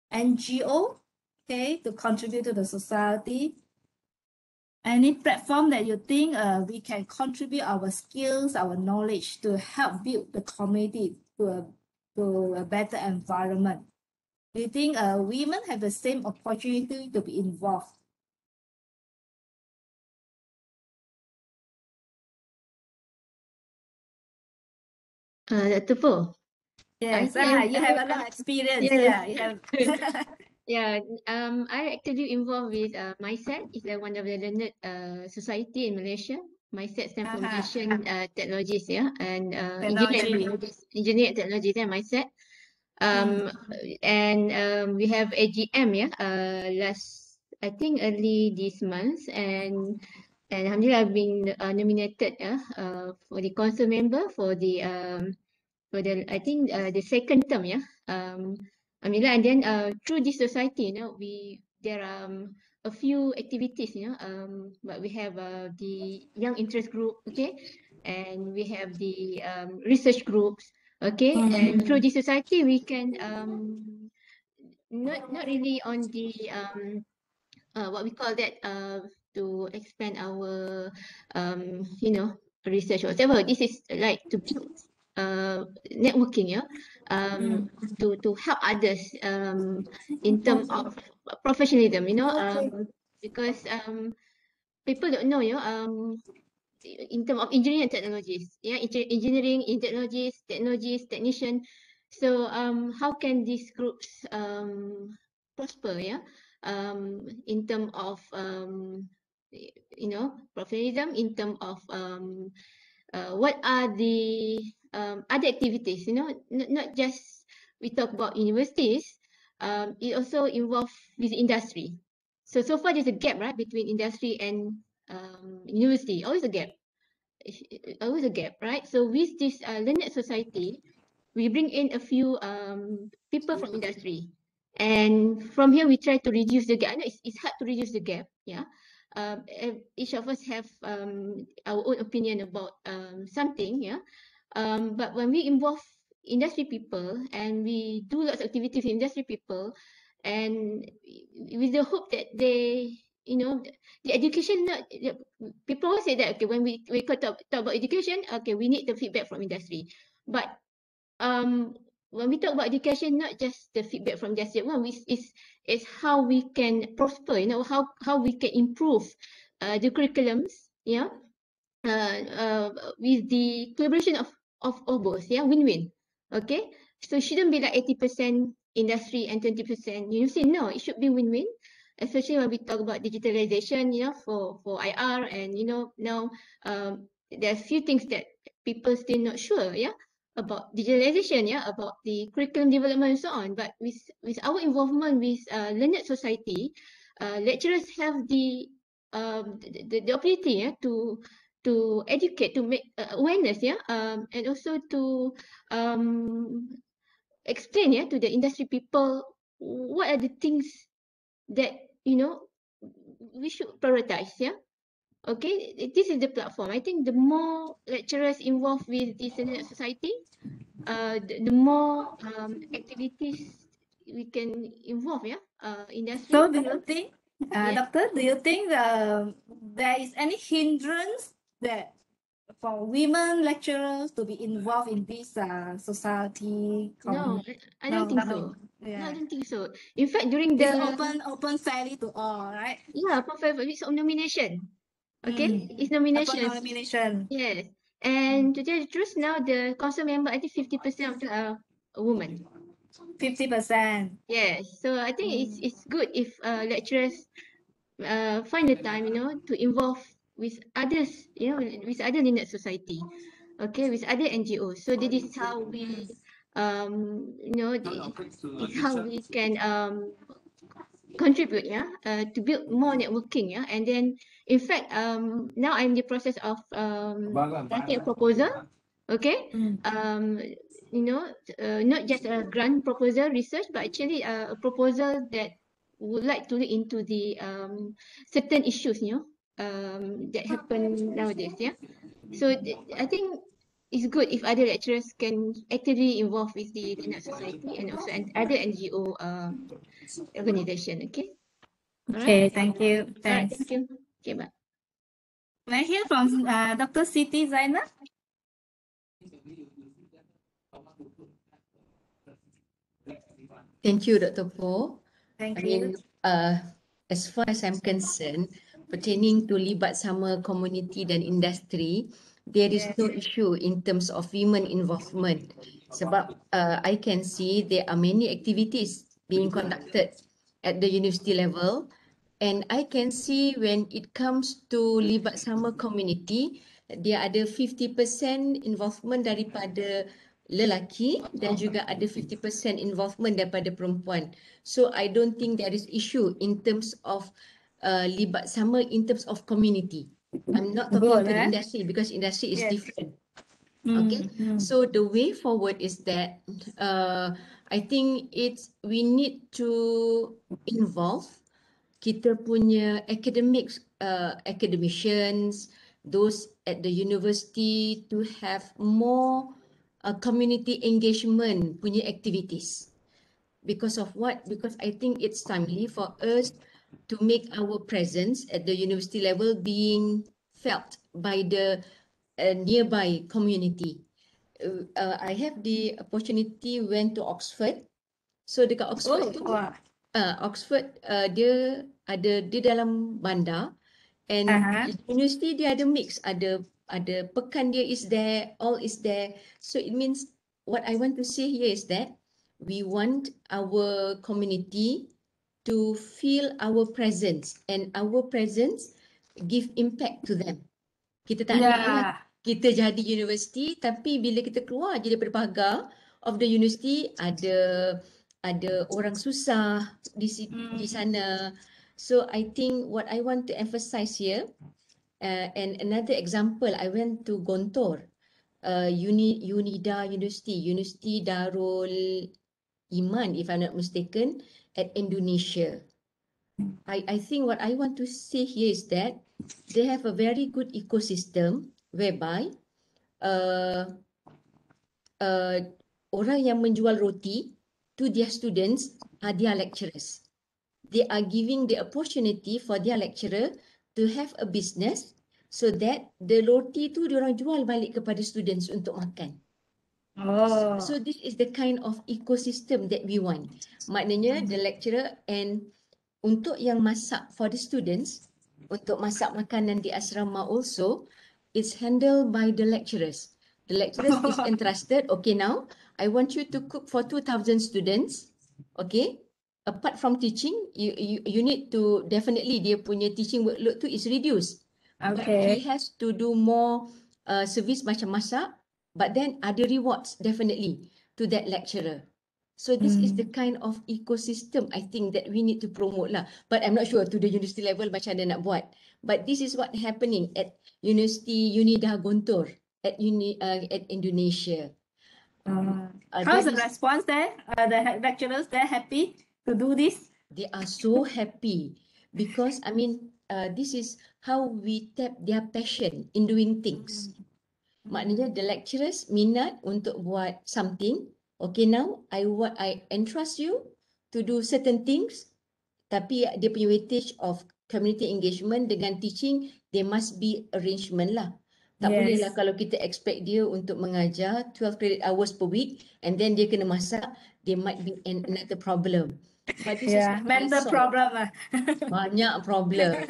NGO, okay, to contribute to the society? Any platform that you think we can contribute our skills, our knowledge to help build the community to a better environment? Do you think women have the same opportunity to be involved? Dr. Po, Yes, I think you have a lot of experience. yes. Yeah, you have. Yeah, I actively involved with MySet. It's one of the learned society in Malaysia. MySet stands for Malaysian Technologies, yeah, and engineering and technologies, and MySet. And we have AGM, yeah, I think early this month, and alhamdulillah I've been nominated, for the council member for the I think the second term, yeah. Alhamdulillah, and then through this society, there are a few activities, but we have the young interest group, okay, and we have the research groups, okay, and through this society we can not really on the what we call that to expand our research or whatever. This is like to build networking, to help others in terms of professionalism, because people don't know, in terms of engineering and technologies, engineering in technologies, technician. So how can these groups prosper, in terms of professionalism, in terms of what are the other activities, not just we talk about universities, it also involves with industry. So far there's a gap, right, between industry and university, always a gap, right? So with this learned society, we bring in a few people from industry, and from here we try to reduce the gap. I know it's hard to reduce the gap, each of us have our own opinion about something, but when we involve industry people and we do lots of activities with industry people, and with the hope that they, the education, people always say that, okay, when we talk about education, okay, we need the feedback from industry, but when we talk about education, not just the feedback from industry, is how we can prosper, how we can improve the curriculums, with the collaboration of both, win-win. Okay, so it shouldn't be like 80% industry and 20% university. No, it should be win-win, especially when we talk about digitalization, for IR, and now there are few things that people still not sure, yeah, about digitalization, yeah, about the curriculum development and so on. But with our involvement with learned society, lecturers have the opportunity, yeah, to educate, to make awareness, yeah, and also to explain, yeah, to the industry people what are the things that we should prioritize, yeah. Okay, this is the platform. I think the more lecturers involved with this society, the more activities we can involve, yeah, industry. So do you think, Yeah. Doctor, do you think there is any hindrance that for women lecturers to be involved in this society? No, I don't think so. No, I Yeah. don't think so. In fact, during It's the open fairly to all, right? yeah, it's on nomination. Okay, it's Upon nomination. nomination. Yes, and to tell the truth, now the council member, I think 50% of them are a woman. 50%. Yes, so I think it's good if lecturers find the time, to involve with others, with other in that society, okay, with other NGOs. So this is how we, it's how we can contribute, yeah, to build more networking, yeah, and then in fact, now I'm in the process of writing a proposal, okay, not just a grant proposal research, but actually a proposal that would like to look into the certain issues, that happen nowadays, yeah. So I think it's good if other lecturers can actively involve with the internet society and also other NGO organization. Okay. Okay, thank you. All right. Thanks. Thank you. Okay, bye. Can I hear from Dr. Siti Zainab? Thank you, Dr. Paul. Thank I you. mean, as far as I'm concerned, pertaining to Libatsama Komuniti dan Industri, there is no issue in terms of women involvement. Sebab I can see there are many activities being conducted at the university level, and I can see when it comes to Libatsama Community, dia ada 50% involvement daripada lelaki dan juga ada 50% involvement daripada perempuan. So I don't think there is issue in terms of Libatsama in terms of community. I'm not talking to the industry because industry is different. Okay, so the way forward is that I think we need to involve kita punya academicians, those at the university to have more community engagement punya activities. Because of what? Because I think it's timely for us to make our presence at the university level being felt by the nearby community. I have the opportunity went to Oxford. So dekat Oxford Oxford dia dalam bandar, and university dia ada mix, ada pekan dia is there, all is there. So it means what I want to say here is that we want our community to feel our presence, and our presence give impact to them. Kita tak nak lah kita jadi universiti tapi bila kita keluar je daripada pagar of the university ada orang susah di sana. So I think what I want to emphasize here, and another example, I went to Gontor, University Darul Iman, if I'm not mistaken, at Indonesia. I think what I want to say here is that they have a very good ecosystem whereby orang yang menjual roti to their students are their lecturers. They are giving the opportunity for their lecturer to have a business so that the roti tu diorang jual balik kepada students untuk makan. So this is the kind of ecosystem that we want. Maknanya the lecturer, and untuk yang masak for the students, untuk masak makanan di asrama also, it's handled by the lecturers. The lecturers is entrusted, okay, now I want you to cook for 2,000 students, okay? Apart from teaching, you need to, definitely dia punya teaching workload tu is reduced. Okay. But he has to do more service macam masak, but then ada rewards definitely to that lecturer. So this is the kind of ecosystem I think that we need to promote lah. But I'm not sure to the university level macam mana nak buat. But this is what happening at University Unida Gontor at Indonesia. How's the response there? Are the lecturers there happy to do this? They are so happy because I mean this is how we tap their passion in doing things. Maknanya the lecturers minat untuk buat something. Okay, now I entrust you to do certain things, tapi dia punya weightage of community engagement dengan teaching, there must be arrangement lah. Tak boleh lah kalau kita expect dia untuk mengajar 12 credit hours per week and then dia kena masak, there might be another problem. But this is what mental problem lah. Banyak problem.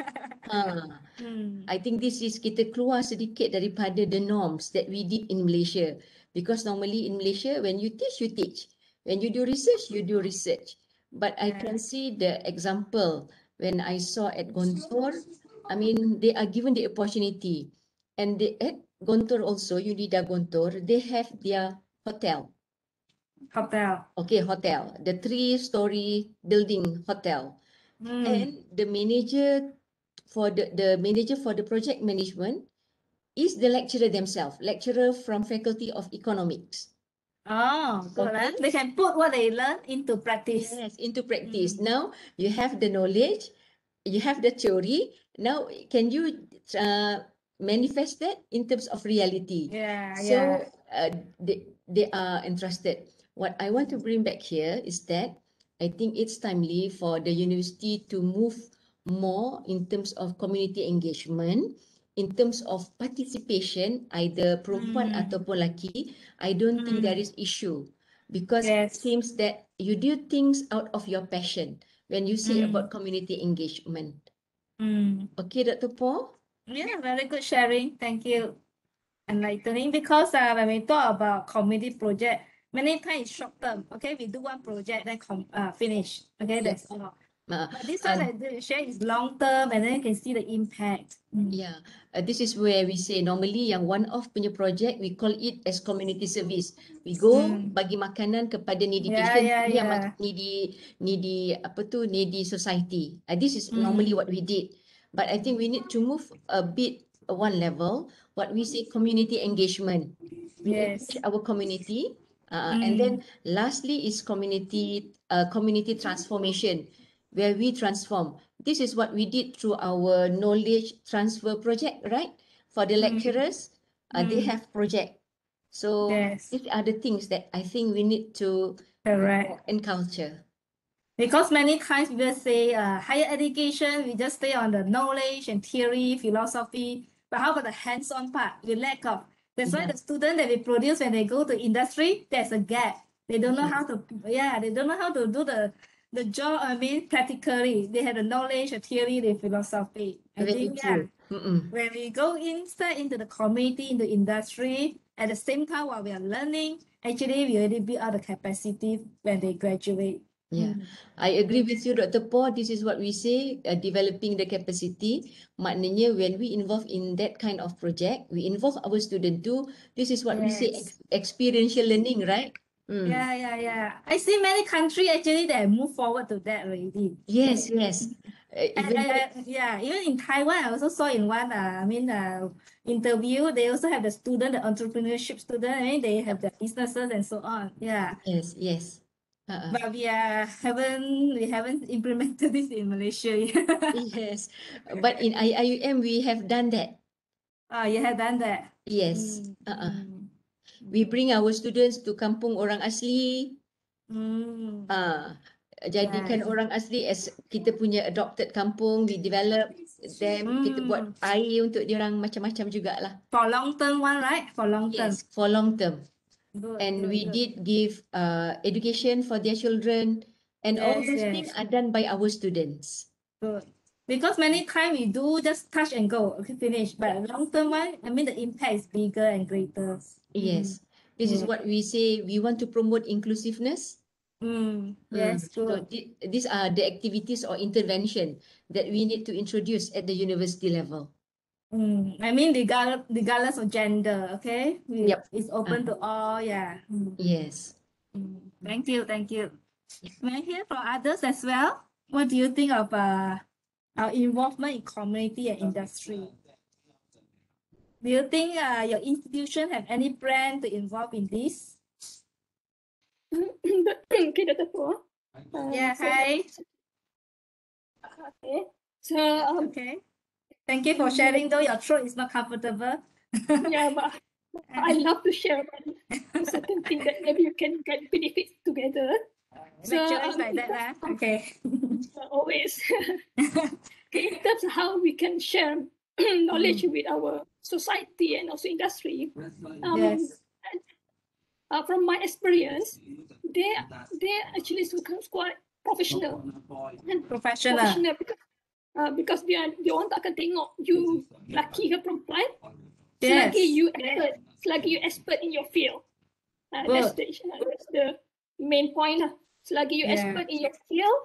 I think this is kita keluar sedikit daripada the norms that we did in Malaysia. Because normally in Malaysia, when you teach, you teach. When you do research, you do research. But I can see the example when I saw at Gontor, I mean, they are given the opportunity. And at Gontor also, Unida Gontor, they have their hotel. Okay, hotel. The 3-story building hotel. And the manager for the manager for the project management is the lecturer themselves, lecturer from Faculty of Economics. Oh, good. They can put what they learn into practice. Yes, into practice. Now you have the knowledge, you have the theory. Now can you manifest that in terms of reality? So they are interested. What I want to bring back here is that I think it's timely for the university to move more in terms of community engagement, in terms of participation, either perempuan ataupun lelaki. I don't think there is issue because it seems that you do things out of your passion when you say about community engagement. Okay, Dr. Paul? Yeah, very good sharing. Thank you. Enlightening, because when we talk about community project, many times it's short term. Okay, we do one project, then finish. Okay, that's all. But this one that they share is long term, and then you can see the impact. Yeah, this is where we say normally yang one-off punya project, we call it as community service. We go bagi makanan kepada needy patient, yang needy society. This is normally what we did. But I think we need to move a bit one level. What we say community engagement. We engage our community, and then lastly is community transformation, where we transform. This is what we did through our knowledge transfer project, right? For the lecturers, they have project. So these are the things that I think we need to encounter. Because many times people say higher education, we just stay on the knowledge and theory, philosophy. But how about the hands-on part? We lack of. That's why the students that we produce when they go to industry, there's a gap. They don't know how to, they don't know how to do the job, I mean, practically. They have the knowledge, the theory, the philosophy. I think, when we go inside into the community, in the industry, at the same time while we are learning, actually we already build out the capacity when they graduate. Yeah, I agree with you, Dr. Paul. This is what we say, developing the capacity. Maknanya when we involve in that kind of project, we involve our student too. This is what we say, experiential learning, right? Yeah. I see many countries actually that move forward to that already. Yes. Even in Taiwan, I also saw in one, interview, they also have the student, the entrepreneurship student, I mean, they have the businesses and so on. Yeah. Yes. But we haven't implemented this in Malaysia yet. Yes, but in IIUM we have done that. Oh, you have done that. Yes. We bring our students to kampung orang asli. Jadikan orang asli as kita punya adopted kampung. We develop them. Kita buat air untuk dia orang macam-macam jugalah. For long term one, right? For long term. Yes, for long term. Good, and good, we good. did give education for their children, and all Yes, those yes. things are done by our students. Good. Because many times we do just touch and go, okay, finish. But long term one, I mean, the impact is bigger and greater. Yes, this is Yeah. what we say. We want to promote inclusiveness. Yes, So good. these are the activities or intervention that we need to introduce at the university level. I mean, regardless of gender, okay? Yep. It's open to all, yeah. Yes. Thank you, thank you. May I hear from others as well? What do you think of our involvement in community and industry? Do you think your institution have any plan to involve in this? Okay, Dr. Paul. Yeah, hi. Okay. So, Okay. Thank you for sharing, though your throat is not comfortable. yeah, but I love to share about certain things that maybe you can get benefits together. Lecturers like that, huh? Okay. Always. Okay, in terms of how we can share knowledge with our society and also industry. Yes. From my experience, they actually quite professional. Professional. Because dia orang tak akan tengok you lelaki ke perempuan. Yes. Selagi you expert in your field. That's the main point lah. Selagi you expert in your field,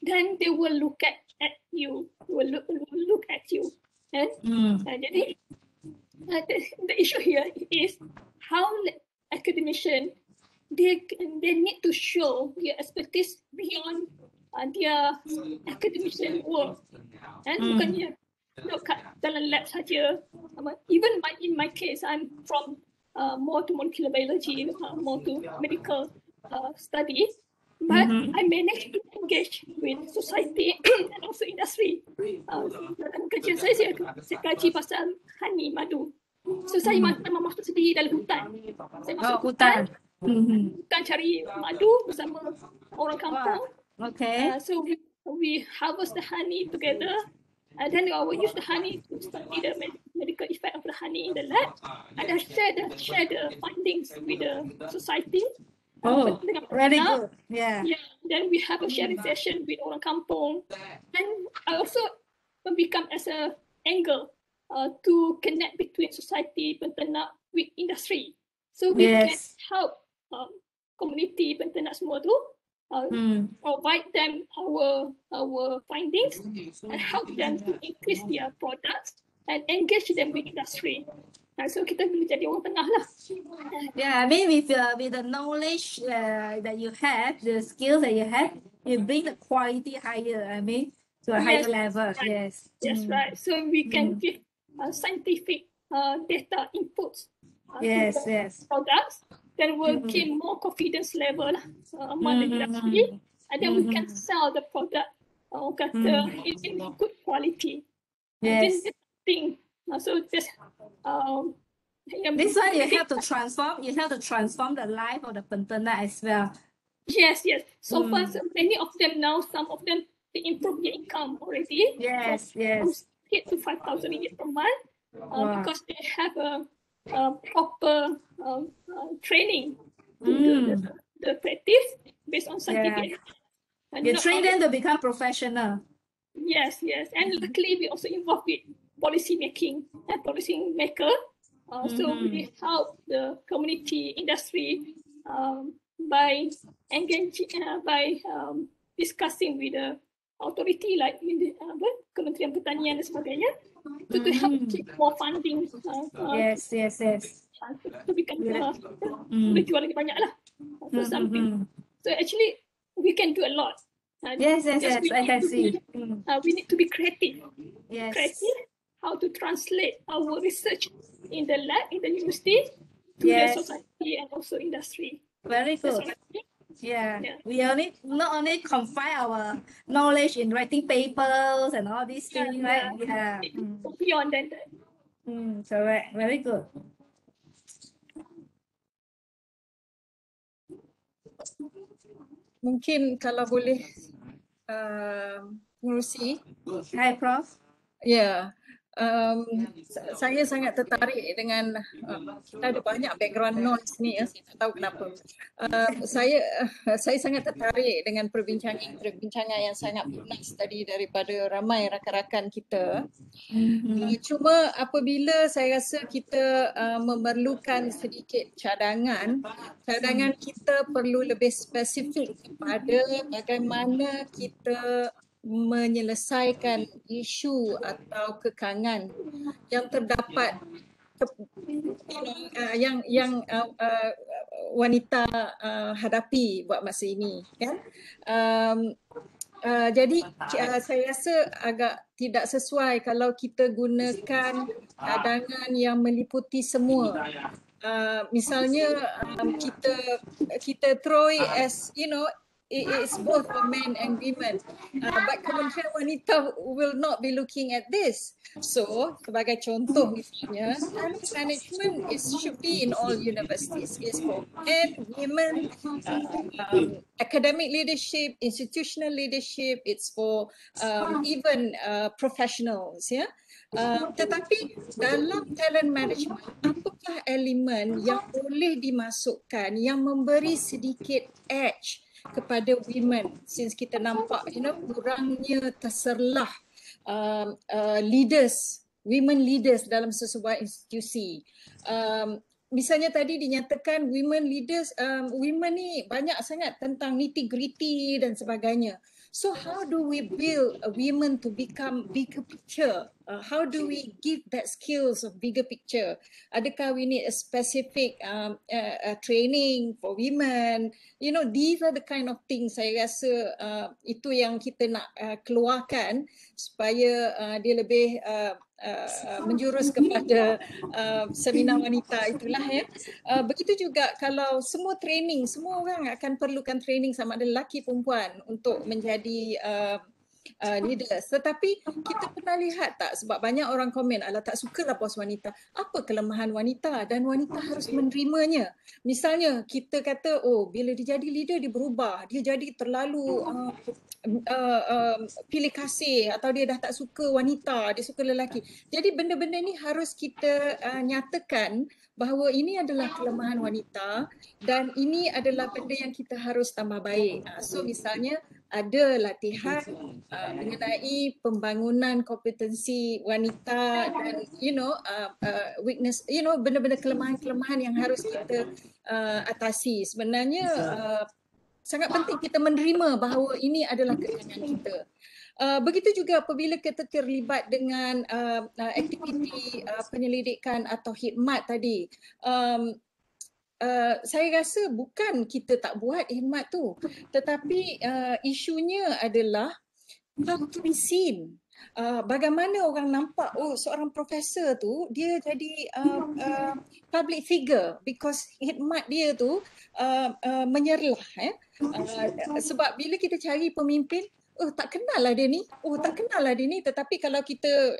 then they will look at you. Will look at you. Jadi the issue here is how academician they need to show their expertise beyond their academician work. Bukannya kat dalam lab saja. Even in my case, I'm from more to molecular biology, more to medical study. But I managed to engage with society and also industry. Dalam kerja saya kaji pasal honey, madu. So saya memang masuk sendiri dalam hutan. Saya masuk hutan cari madu bersama orang kampung. Okay. So we harvest the honey together. And then I will use the honey to study the medical effect of the honey in the lab. And I share the findings with the society. Oh, very good. Yeah. Then we have a sharing session with orang kampung. And I also become as a angle to connect between society, penternak with industry. So we can help community penternak semua tu provide them our findings and help them to increase their products and engage them with industry. So kita boleh jadi orang tengah lah. Yeah, I mean with the knowledge that you have, the skills that you have, you bring the quality higher. I mean to a higher level. Right. Yes. Yes, right. So we can give scientific data inputs to products. Then we'll gain more confidence level among the industry, and then we can sell the product in good quality. Yes. This thing. So this this one you have to transform. You have to transform the life of the penternak as well. Yes. So far, so many of them now, some of them they improve their income already. Yes. From 8 to 5,000 ringgit per month because they have a proper training to do the practice based on scientific. You train them to become professional. Yes. And luckily, we also involved with policy making and policy maker. So we help the community industry by engaging, by discussing with the authority like Kementerian Pertanian dan sebagainya to help keep more funding. Yes. To become boleh jual lagi banyak lah. So something. So actually, we can do a lot. Yes, I can see. We need to be creative. Yes. Creative, how to translate our research in the lab, in the university, to the society and also industry. Very good. Yeah. We not only confine our knowledge in writing papers and all these things, right? Yeah. Beyond that. Correct. Very good. Mungkin kalau boleh mengurusi. Hi, Prof. Ya, saya sangat tertarik dengan kita ada banyak background noise ni ya, saya tak tahu kenapa. Saya sangat tertarik dengan perbincangan yang sangat panas tadi daripada ramai rakan-rakan kita. Cuma apabila saya rasa kita memerlukan sedikit cadangan kita perlu lebih spesifik kepada bagaimana kita menyelesaikan isu atau kekangan yang terdapat wanita hadapi buat masa ini, kan? Jadi saya rasa agak tidak sesuai kalau kita gunakan cadangan yang meliputi semua. Misalnya kita throw it as, you know, it's both for men and women, but Kementerian Wanita will not be looking at this. So sebagai contoh misalnya, talent management should be in all universities. It's for men, women, academic leadership, institutional leadership. It's for even professionals, ya. Tetapi dalam talent management, apakah elemen yang boleh dimasukkan yang memberi sedikit edge kepada women, since kita nampak, you know, kurangnya terserlah leaders, women leaders dalam sesebuah institusi. Misalnya tadi dinyatakan women leaders, women ni banyak sangat tentang nitty-gritty dan sebagainya. So how do we build women to become bigger picture? How do we give that skills of bigger picture? Adakah we need a specific training for women? You know, these are the kind of things saya rasa itu yang kita nak keluarkan supaya dia lebih menjurus kepada seminar wanita itulah, ya. Begitu juga kalau semua training, semua orang akan perlukan training sama ada lelaki perempuan untuk menjadi leaders. Tetapi kita pernah lihat tak, sebab banyak orang komen, alah tak sukalah bos wanita. Apa kelemahan wanita dan wanita harus menerimanya. Misalnya kita kata, oh bila dia jadi leader dia berubah, dia jadi terlalu pilih kasih atau dia dah tak suka wanita, dia suka lelaki. Jadi benda-benda ni harus kita nyatakan bahawa ini adalah kelemahan wanita dan ini adalah benda yang kita harus tambah baik. So misalnya ada latihan mengenai pembangunan kompetensi wanita dan weakness, benda-benda kelemahan-kelemahan yang harus kita atasi. Sebenarnya sangat penting kita menerima bahawa ini adalah kekurangan kita. Begitu juga apabila kita terlibat dengan aktiviti penyelidikan atau khidmat tadi. Saya rasa bukan kita tak buat khidmat tu, tetapi isunya adalah how to be seen. Bagaimana orang nampak, oh seorang profesor tu dia jadi public figure because khidmat dia tu menyerlah. Sebab bila kita cari pemimpin, oh tak kenal lah dia ni, tetapi kalau kita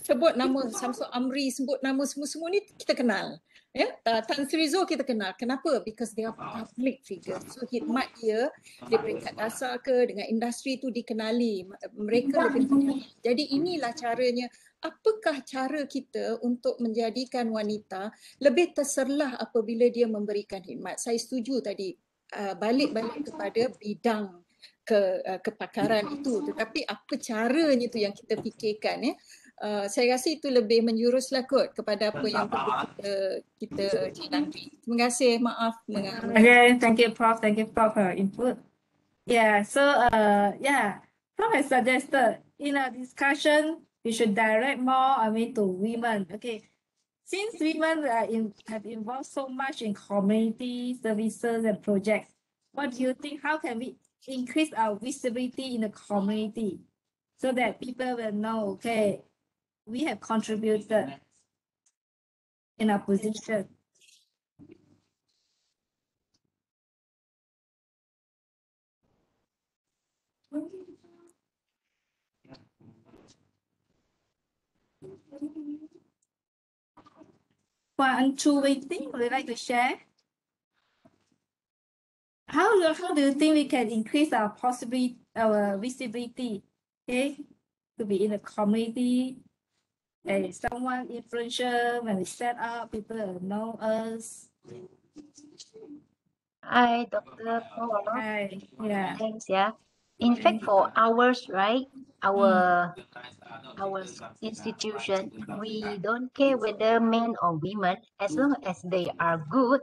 sebut nama Samsul Amri, sebut nama semua ni kita kenal. Ya, Tan Sri Zul kita kenal. Kenapa? Because they are public figure. So khidmat dia peringkat dasar ke dengan industri tu dikenali. Mereka lebih kenali. Jadi inilah caranya. Apakah cara kita untuk menjadikan wanita lebih terserlah apabila dia memberikan khidmat? Saya setuju tadi balik-balik kepada bidang kepakaran itu. Tetapi apa caranya tu yang kita fikirkan, ya. Saya rasa itu lebih menjuruslah kot kepada apa yang perlu kita nanti. Terima kasih, maaf. Okay, thank you, Prof. Thank you, Prof, for your input. Yeah, so Prof has suggested in a discussion we should direct more to women. Okay, since women have involved so much in community services and projects, what do you think? How can we increase our visibility in the community so that people will know, okay, we have contributed in our position? One, two, waiting. Would you like to share? How do you think we can increase our visibility? Okay, to be in the community. Someone influential when we set up, people know us. Hi, Dr. Paul. Hi. Yeah. Thanks, yeah. In fact, for ours, right, our institution, we don't care whether men or women, as long as they are good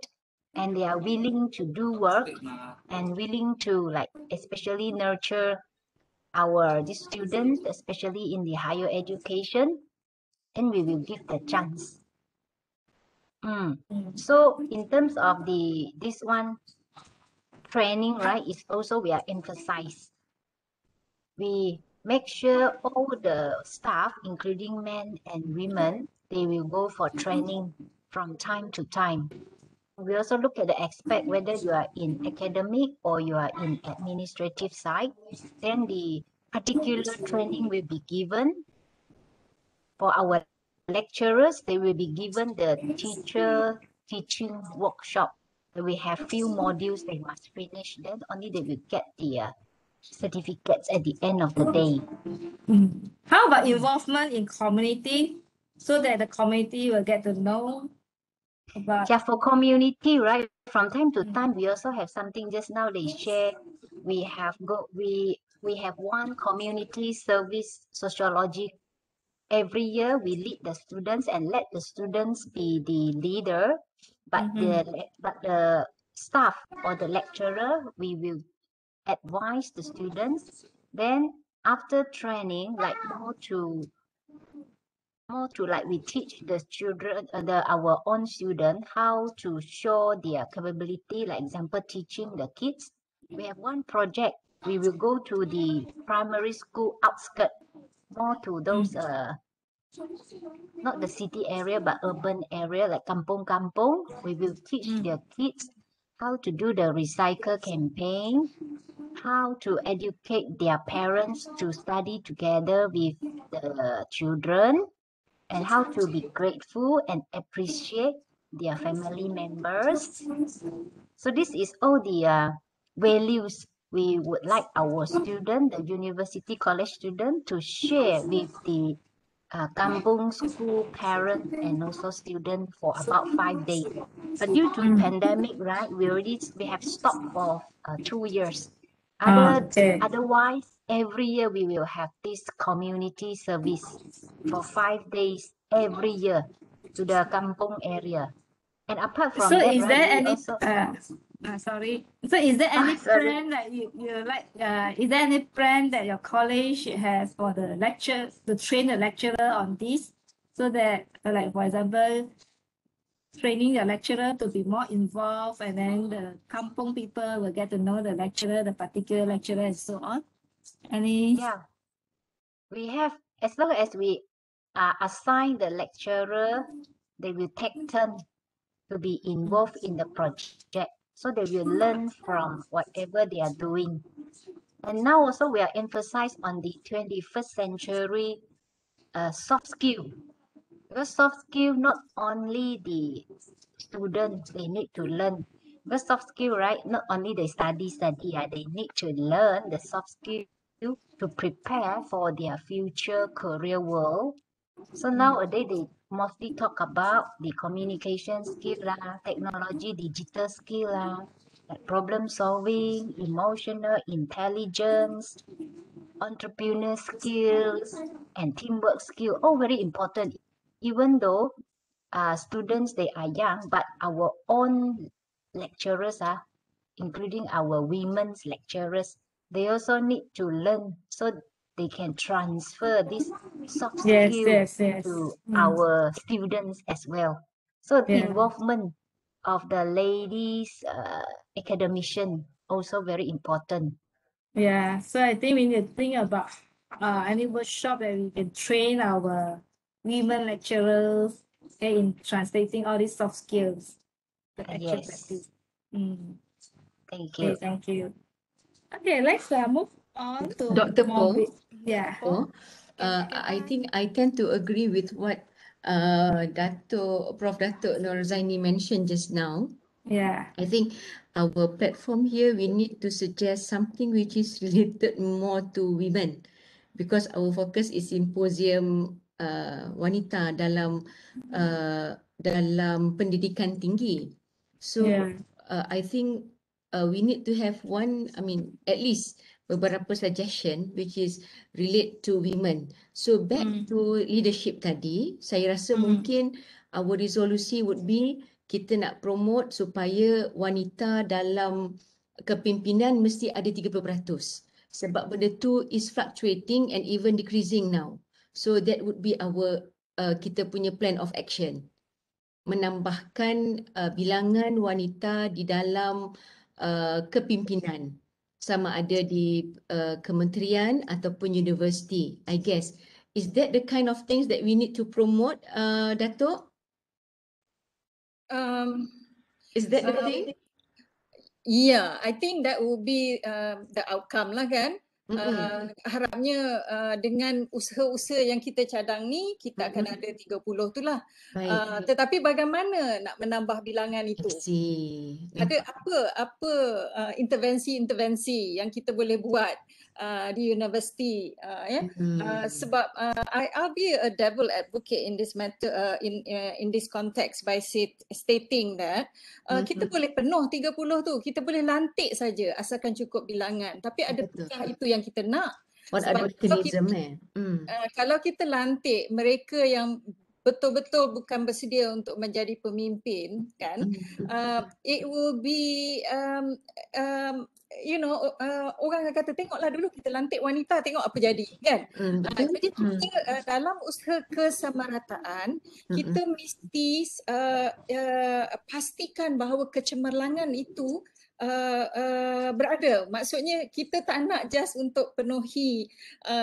and they are willing to do work and willing to, like, especially nurture these students, especially in the higher education, then we will give the chance. So in terms of this one training, right, is also we are emphasize. We make sure all the staff, including men and women, they will go for training from time to time. We also look at the aspect whether you are in academic or you are in administrative side, then the particular training will be given. For our lecturers, they will be given the teacher teaching workshop. We have few modules they must finish, then only they will get the certificates at the end of the day. How about involvement in community so that the community will get to know about? Yeah, for community, right? From time to time, we also have something just now they share. We have one community service sociology. Every year we lead the students and let the students be the leader, but the staff or the lecturer, we will advise the students. Then after training, like more to like we teach the children, our own student how to show their capability. Like example, teaching the kids. We have one project. We will go to the primary school outskirts, more to those not the city area but urban area like kampung. We will teach the kids how to do the recycle campaign, how to educate their parents to study together with the children, and how to be grateful and appreciate their family members. So this is all the values we would like our student, the university college student, to share with the kampung school parents and also students for about 5 days. But due to pandemic, right, we have stopped for 2 years. Otherwise, every year we will have this community service for 5 days every year to the kampung area. And apart from So that, is right, there we any also sorry. So is there any sorry. plan that you like? Is there any plan that your college has for the lecture to train the lecturer on this, so that like for example, training the lecturer to be more involved, and then the kampung people will get to know the lecturer, the particular lecturer, and so on. Any? Yeah, we have, as long as we assign the lecturer, they will take turn to be involved in the project. So they will learn from whatever they are doing. And now also we are emphasized on the 21st century soft skill. Because soft skill, not only the students, they need to learn. Because soft skill, right, not only they study, they need to learn the soft skill to prepare for their future career world. So nowadays they mostly talk about the communication skill lah, technology, digital skill lah, like problem solving, emotional intelligence, entrepreneur skills, and teamwork skill. All very important. Even though students they are young, but our own lecturers including our women's lecturers, they also need to learn so they can transfer this soft skill to our students as well. So the involvement of the ladies academician also very important. Yeah, so I think we need to think about any workshop that we can train our women lecturers in translating all these soft skills to actual practice. Thank Okay, you. thank you. Okay, let's move on to Dr. Paul. Yeah. I think I tend to agree with what Prof. Dato' Norzaini mentioned just now. Yeah. I think our platform here, we need to suggest something which is related more to women, because our focus is Simposium Wanita dalam pendidikan tinggi. So I think we need to have at least beberapa suggestion which is relate to women. So back to leadership tadi, saya rasa mungkin our resolusi would be kita nak promote supaya wanita dalam kepimpinan mesti ada 30%. Sebab benda tu is fluctuating and even decreasing now. So that would be our kita punya plan of action. Menambahkan bilangan wanita di dalam kepimpinan, sama ada di kementerian ataupun universiti, I guess. Is that the kind of things that we need to promote, Dato'? Is that the thing? Yeah, I think that would be the outcome lah kan. Harapnya dengan usaha-usaha yang kita cadang ni, kita akan ada 30 tu lah. Tetapi bagaimana nak menambah bilangan itu? Ada apa intervensi-intervensi yang kita boleh buat di universiti sebab I'll be a devil advocate in this matter in this context by stating that kita boleh penuh 30 tu, kita boleh lantik saja asalkan cukup bilangan, tapi adakah itu yang kita nak? Sebab kalau kita lantik mereka yang betul-betul bukan bersedia untuk menjadi pemimpin kan, it will be orang akan kata tengoklah dulu kita lantik wanita, tengok apa jadi kan. Jadi kita dalam usaha kesamarataan kita mesti pastikan bahawa kecemerlangan itu berada. Maksudnya kita tak nak just untuk penuhi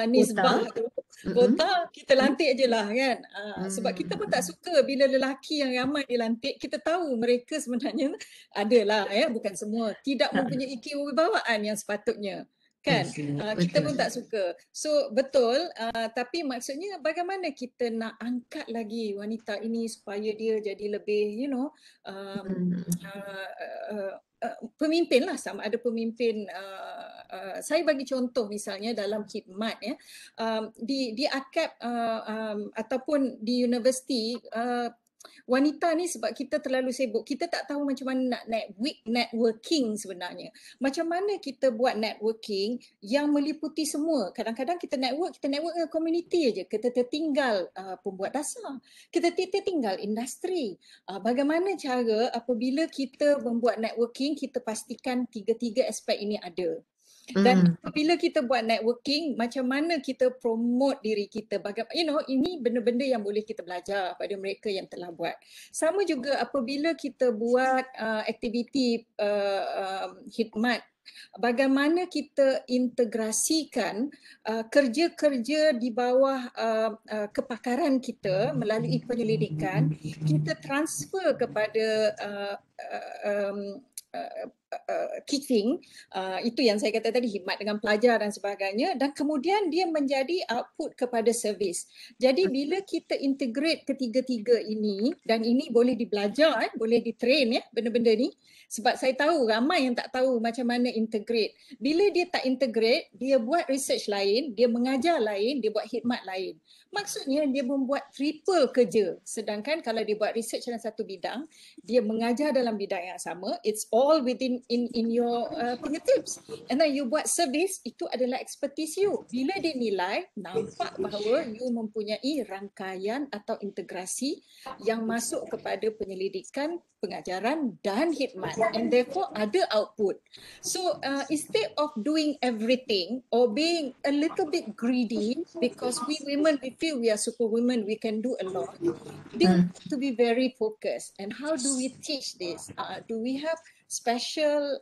nisbah tu, kota kita lantik je lah kan. Sebab kita pun tak suka bila lelaki yang ramai dilantik, kita tahu mereka sebenarnya adalah bukan semua, tidak mempunyai kewibawaan yang sepatutnya kan. Kita pun tak suka. So betul, tapi maksudnya bagaimana kita nak angkat lagi wanita ini supaya dia jadi lebih pemimpin lah, sama ada pemimpin saya bagi contoh misalnya dalam khidmat di akad ataupun di universiti, wanita ni sebab kita terlalu sibuk, kita tak tahu macam mana nak networking sebenarnya. Macam mana kita buat networking yang meliputi semua. Kadang-kadang kita network dengan komuniti aja. Kita tertinggal pembuat dasar. Kita tertinggal industri. Bagaimana cara apabila kita membuat networking, kita pastikan tiga-tiga aspek ini ada. Dan apabila kita buat networking, macam mana kita promote diri kita, ini benda-benda yang boleh kita belajar pada mereka yang telah buat. Sama juga apabila kita buat aktiviti khidmat, bagaimana kita integrasikan kerja-kerja di bawah kepakaran kita melalui penyelidikan, kita transfer kepada teaching, itu yang saya kata tadi, khidmat dengan pelajar dan sebagainya, dan kemudian dia menjadi output kepada servis. Jadi bila kita integrate ketiga-tiga ini, dan ini boleh dibelajar, boleh ditrain benda-benda ni, sebab saya tahu ramai yang tak tahu macam mana integrate. Bila dia tak integrate, dia buat research lain, dia mengajar lain, dia buat khidmat lain. Maksudnya dia membuat triple kerja. Sedangkan kalau dia buat research dalam satu bidang, dia mengajar dalam bidang yang sama, it's all within in your fingertips. And then you buat service, itu adalah expertise you. Bila dia nilai, nampak bahawa you mempunyai rangkaian atau integrasi yang masuk kepada penyelidikan, pengajaran dan khidmat, and therefore ada output. So instead of doing everything or being a little bit greedy, because we women, we feel we are super women, we can do a lot, they have to be very focused. And how do we teach this? Do we have special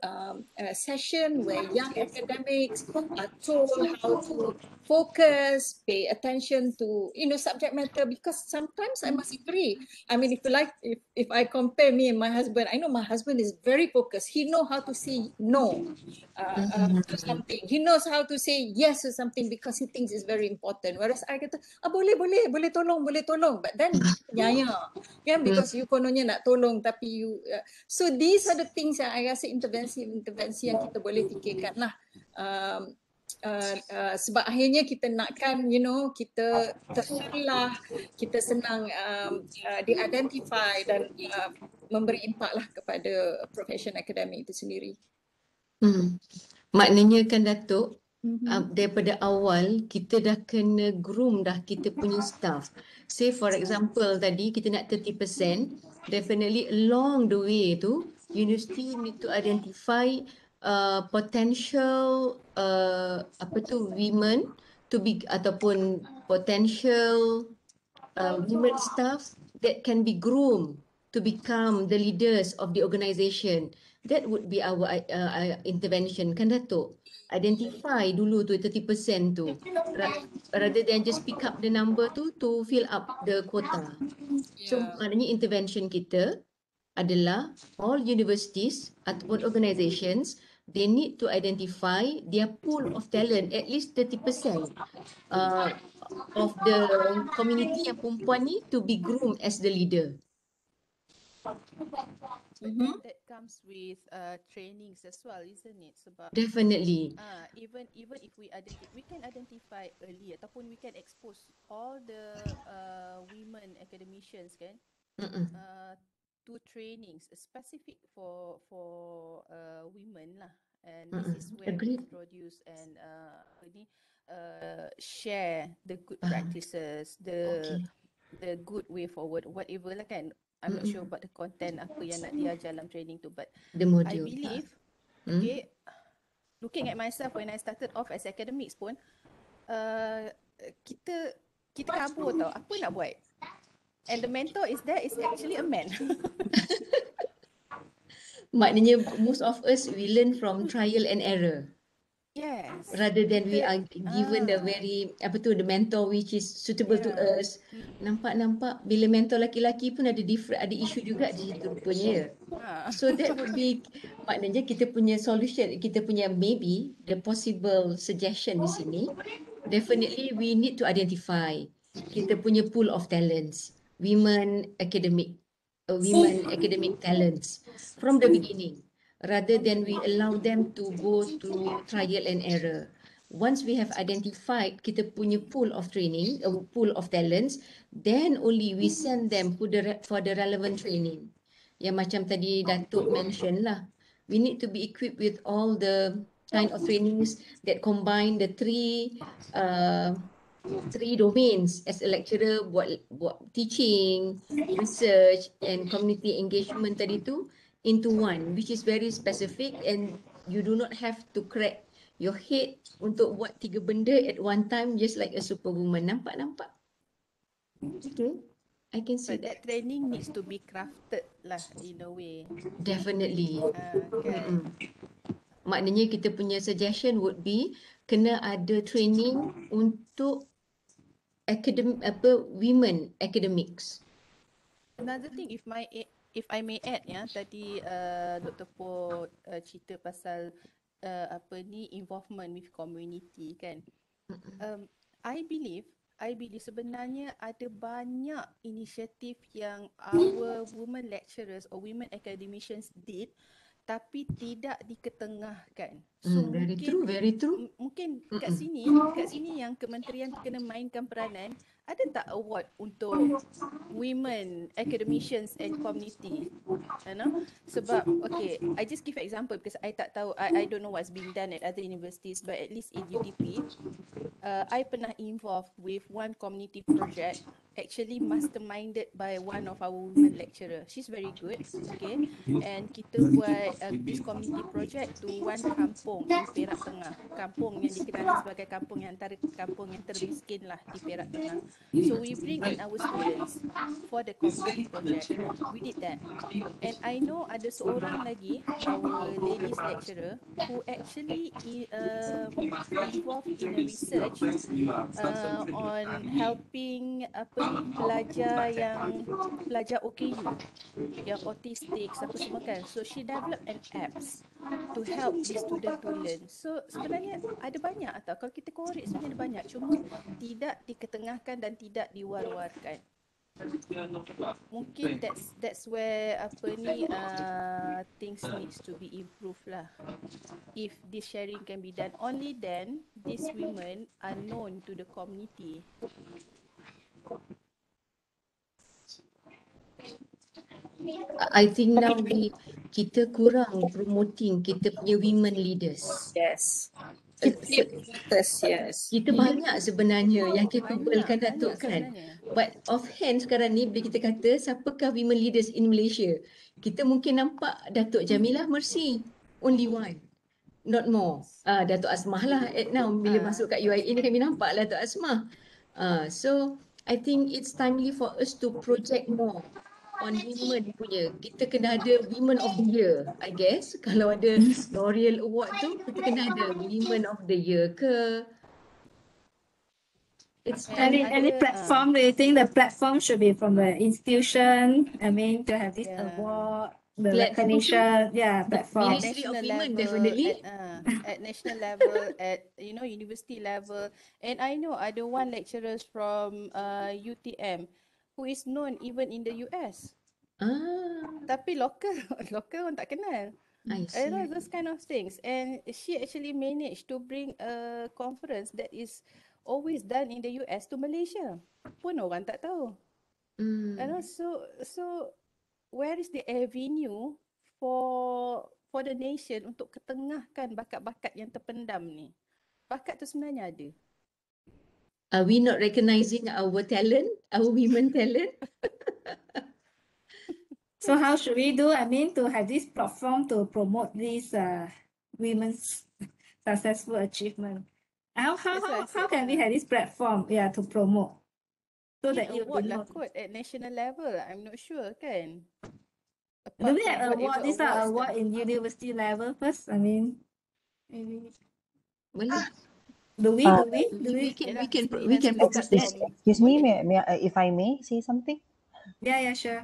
session where young academics are told how to focus, pay attention to subject matter? Because sometimes I must agree. I mean, if I compare me and my husband, I know my husband is very focused. He knows how to say no to something. He knows how to say yes to something because he thinks it's very important. Whereas I kata, boleh tolong. But then nyaya, because you kononnya nak tolong tapi you. So these are the things yang I rasa intervensi yang kita boleh fikirkan lah. Sebab akhirnya kita nakkan kita tersalah, kita senang di-identify dan memberi impak lah kepada profession akademik itu sendiri. Maknanya kan Datuk, daripada awal kita dah kena groom dah kita punya staff. Say for example tadi kita nak 30%, definitely along the way tu university need to identify potential women to be ataupun potential women staff that can be groomed to become the leaders of the organisation. That would be our intervention, kan Datuk? Identify dulu tu 30% tu, rather than just pick up the number tu to fill up the quota. So maknanya intervention kita adalah all universities ataupun organisations, they need to identify their pool of talent, at least 30% of the community yang perempuan ni to be groomed as the leader. That comes with trainings as well, isn't it? Sebab Definitely. Even if we can identify early ataupun we can expose all the women academicians kan to trainings specific for women lah, and this is where we introduce and share the good practices, the good way forward, whatever lah kan. I'm not sure about the content apa yang nak diajar dalam training tu, but the module. I believe okay, looking at myself when I started off as academics pun kita kabur tau apa nak buat, and the mentor is actually a man. Maknanya most of us we learn from trial and error. Yes. Rather than we are given the very the mentor which is suitable to us. Nampak bila mentor laki-laki pun ada isu juga di situ rupanya. So that would be maknanya kita punya solution, kita punya maybe the possible suggestion di sini. Definitely we need to identify kita punya pool of talents, women academic talents from the beginning, rather than we allow them to go through trial and error. Once we have identified kita punya pool of training, pool of talents, then only we send them for the relevant training. Yang macam tadi Datuk mention lah, we need to be equipped with all the kind of trainings that combine the three domains. As a lecturer, buat teaching, research and community engagement tadi tu into one, which is very specific, and you do not have to crack your head untuk buat 3 benda at one time just like a superwoman. Nampak? Okay, I can see that training needs to be crafted lah in a way. Definitely. Maknanya kita punya suggestion would be kena ada training untuk women academics. Another thing, if I may add ya, tadi Dr. Po cerita pasal involvement with community kan. I believe sebenarnya ada banyak inisiatif yang our women lecturers or women academicians did tapi tidak diketengahkan. So very true. Mungkin kat sini yang kementerian kena mainkan peranan. Ada tak award untuk women academicians and community? You know? Sebab okay, I just give example because I tak tahu, I don't know what's being done at other universities, but at least in UTP, I pernah involved with one community project actually masterminded by one of our women lecturer. She's very good, okay. And kita buat this community project to one kampung di Perak Tengah. Kampung yang dikenali sebagai kampung yang antara kampung yang termiskin lah di Perak Tengah. So we bring in our students for the community project. We did that. And I know ada seorang lagi, our ladies lecturer, who actually involved in a research on helping pelajar OKU yang autistic apa semua kan. So she developed an apps to help the student to learn. So sebenarnya ada banyak tau, kalau kita korek sebenarnya ada banyak, cuma tidak diketengahkan dan tidak diwar-warkan. Mungkin that's where things needs to be improved lah. If this sharing can be done, only then these women are known to the community. I think now kita kurang promoting kita punya women leaders. Yes. Yes. Kita banyak sebenarnya yang capable kan Datuk kan. But offhand sekarang ni bila kita kata siapakah women leaders in Malaysia, kita mungkin nampak Datuk Jamilah Mercy, only one. not more. Datuk Asmah lah now bila masuk kat UIA ni kami nampak lah Datuk Asmah. So I think it's timely for us to project more on women punya. Kita kena ada Women of the Year, I guess. Kalau ada L'Oreal Award tu, kita kena ada Women of the Year ke. It's Any platform, do you think the platform should be from the institution? I mean, to have this award, the recognition, platform. Ministry of Women, definitely. At national level, at university level, and I know ada one lecturers from UTM who is known even in the US. Tapi local orang tak kenal. I see. Those kind of things, and she actually managed to bring a conference that is always done in the US to Malaysia. Pun orang tak tahu. So where is the avenue for the nation untuk ketengahkan bakat-bakat yang terpendam ni? Bakat tu sebenarnya ada. Are we not recognizing our talent, our women talent? So how should we do? I mean, to have this platform to promote these women's successful achievement. How can we have this platform, to promote? So that you award will lah kot at national level. I'm not sure kan. Do we have award? These are award in university level first. I mean, maybe. Boleh. Do we We can propose this. Excuse me, if I may say something. Yeah, sure.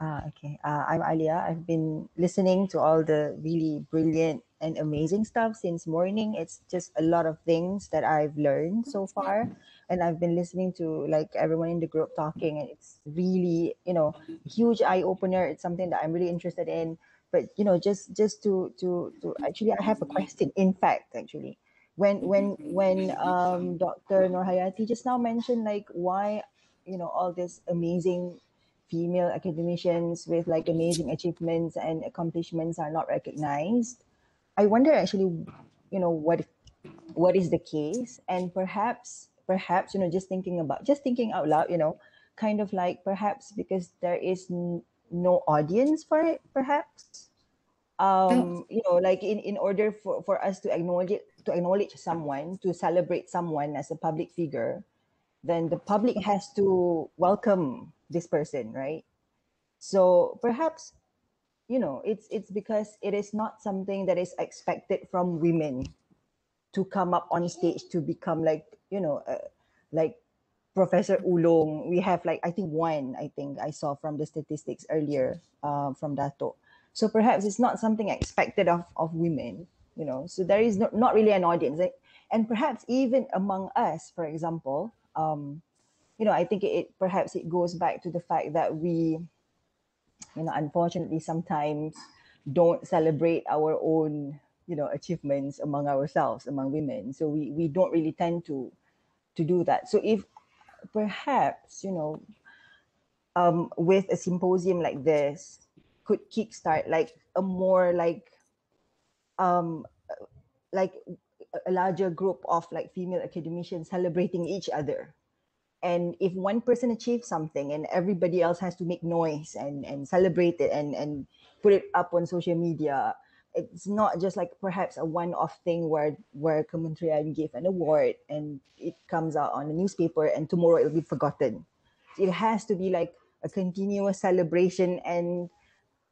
Okay. I'm Alia. I've been listening to all the really brilliant and amazing stuff since morning. It's just a lot of things that I've learned so far. And I've been listening to like everyone in the group talking, and it's really, a huge eye opener. It's something that I'm really interested in. But, just to actually, I have a question. In fact, actually, when Dr. Nurhayati just now mentioned like why, all this amazing female academicians with like amazing achievements and accomplishments are not recognized. I wonder actually, what is the case? And perhaps, just thinking out loud, kind of like perhaps because there is no audience for it, perhaps. Like in order for us to acknowledge someone, to celebrate someone as a public figure, then the public has to welcome this person, right? So perhaps, it's because it is not something that is expected from women to come up on stage to become like, like Professor Ulong. We have like, I think I saw from the statistics earlier from Dato. So perhaps it's not something expected of women, so there is not really an audience. And perhaps even among us, for example, I think perhaps it goes back to the fact that we, unfortunately sometimes don't celebrate our own, achievements among ourselves, among women. So we don't really tend to do that. So if perhaps, with a symposium like this could kickstart like a more like a larger group of like female academicians celebrating each other. And if one person achieves something and everybody else has to make noise and celebrate it and put it up on social media, it's not just like perhaps a one-off thing where Kementerian give an award and it comes out on the newspaper and tomorrow it'll be forgotten. It has to be like a continuous celebration and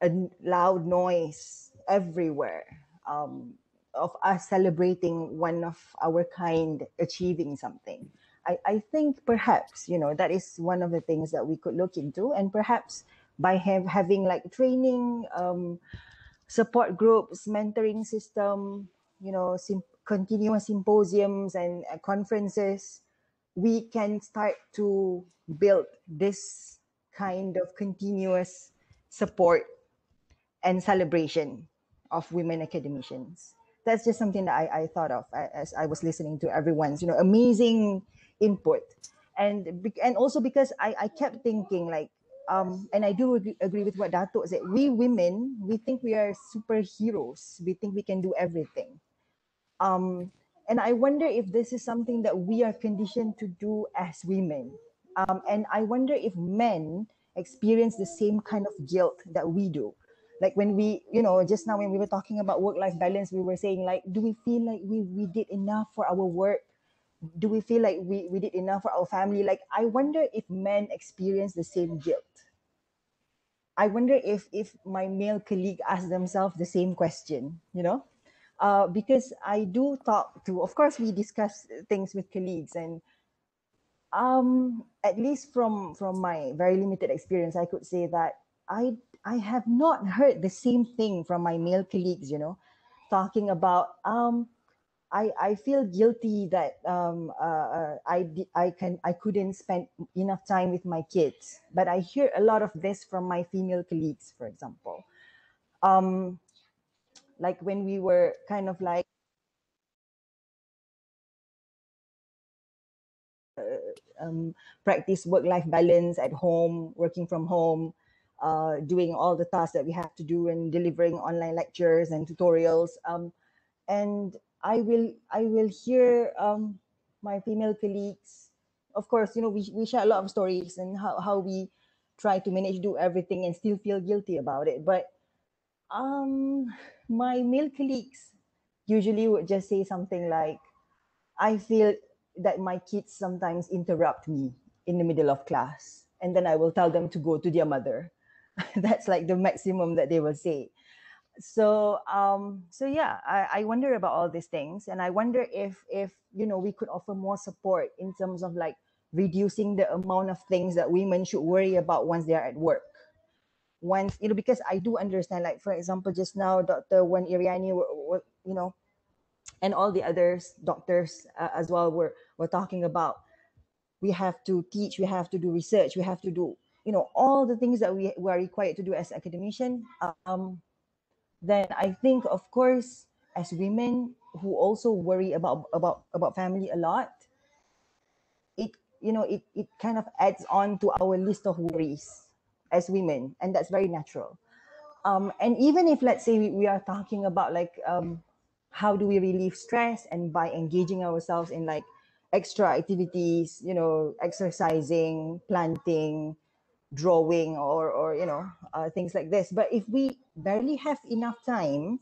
a loud noise everywhere of us celebrating one of our kind achieving something. I think perhaps, that is one of the things that we could look into, and perhaps by having like training, support groups, mentoring system, continuous symposiums and conferences, we can start to build this kind of continuous support and celebration of women academicians. That's just something that I thought of as I was listening to everyone's, amazing input. And also because I kept thinking like, and I do agree with what Dato said, we women, we think we are superheroes. We think we can do everything. And I wonder if this is something that we are conditioned to do as women. And I wonder if men experience the same kind of guilt that we do. Like when we, just now when we were talking about work-life balance, we were saying like, do we feel like we did enough for our work? Do we feel like we did enough for our family? Like, I wonder if men experience the same guilt. I wonder if my male colleague asks themselves the same question, because I do talk to, of course, we discuss things with colleagues, and at least from my very limited experience, I could say that I have not heard the same thing from my male colleagues, talking about I feel guilty that I couldn't spend enough time with my kids. But I hear a lot of this from my female colleagues, for example. Like when we were kind of like practice work-life balance at home, working from home, doing all the tasks that we have to do, and delivering online lectures and tutorials. And I will hear my female colleagues. Of course, we share a lot of stories and how we try to manage, do everything, and still feel guilty about it. But my male colleagues usually would just say something like, I feel that my kids sometimes interrupt me in the middle of class, and then I will tell them to go to their mother. That's like the maximum that they will say. So yeah, I wonder about all these things, and I wonder if we could offer more support in terms of like reducing the amount of things that women should worry about once they are at work. Once, because I do understand, like for example, just now Dr. Wan Iriani, and all the others doctors as well were talking about, we have to teach, we have to do research, we have to do all the things that we are required to do as academician. Then I think, of course, as women who also worry about family a lot, it kind of adds on to our list of worries as women, and that's very natural. And even if, let's say, we are talking about like how do we relieve stress, and by engaging ourselves in like extra activities, exercising, planting, drawing, or things like this. But if we barely have enough time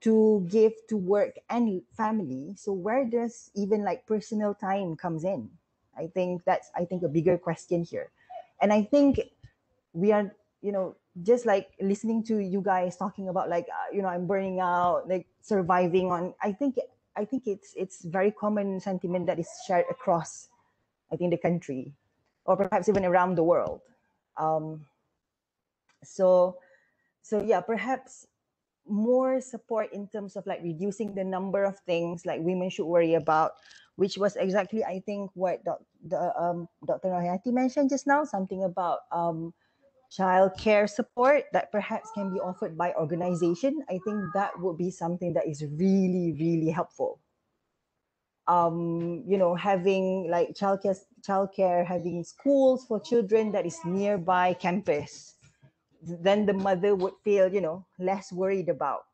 to give to work and family, so where does even like personal time comes in? I think that's a bigger question here. And I think we are, just like listening to you guys talking about like I'm burning out, like surviving on, I think it's very common sentiment that is shared across, I think, the country, or perhaps even around the world. So yeah, perhaps more support in terms of like reducing the number of things like women should worry about, which was exactly, I think, what Dr. Rohayati mentioned just now, something about child care support that perhaps can be offered by organization. I think that would be something that is really, really helpful. Having like childcare, having schools for children that is nearby campus, then the mother would feel, less worried about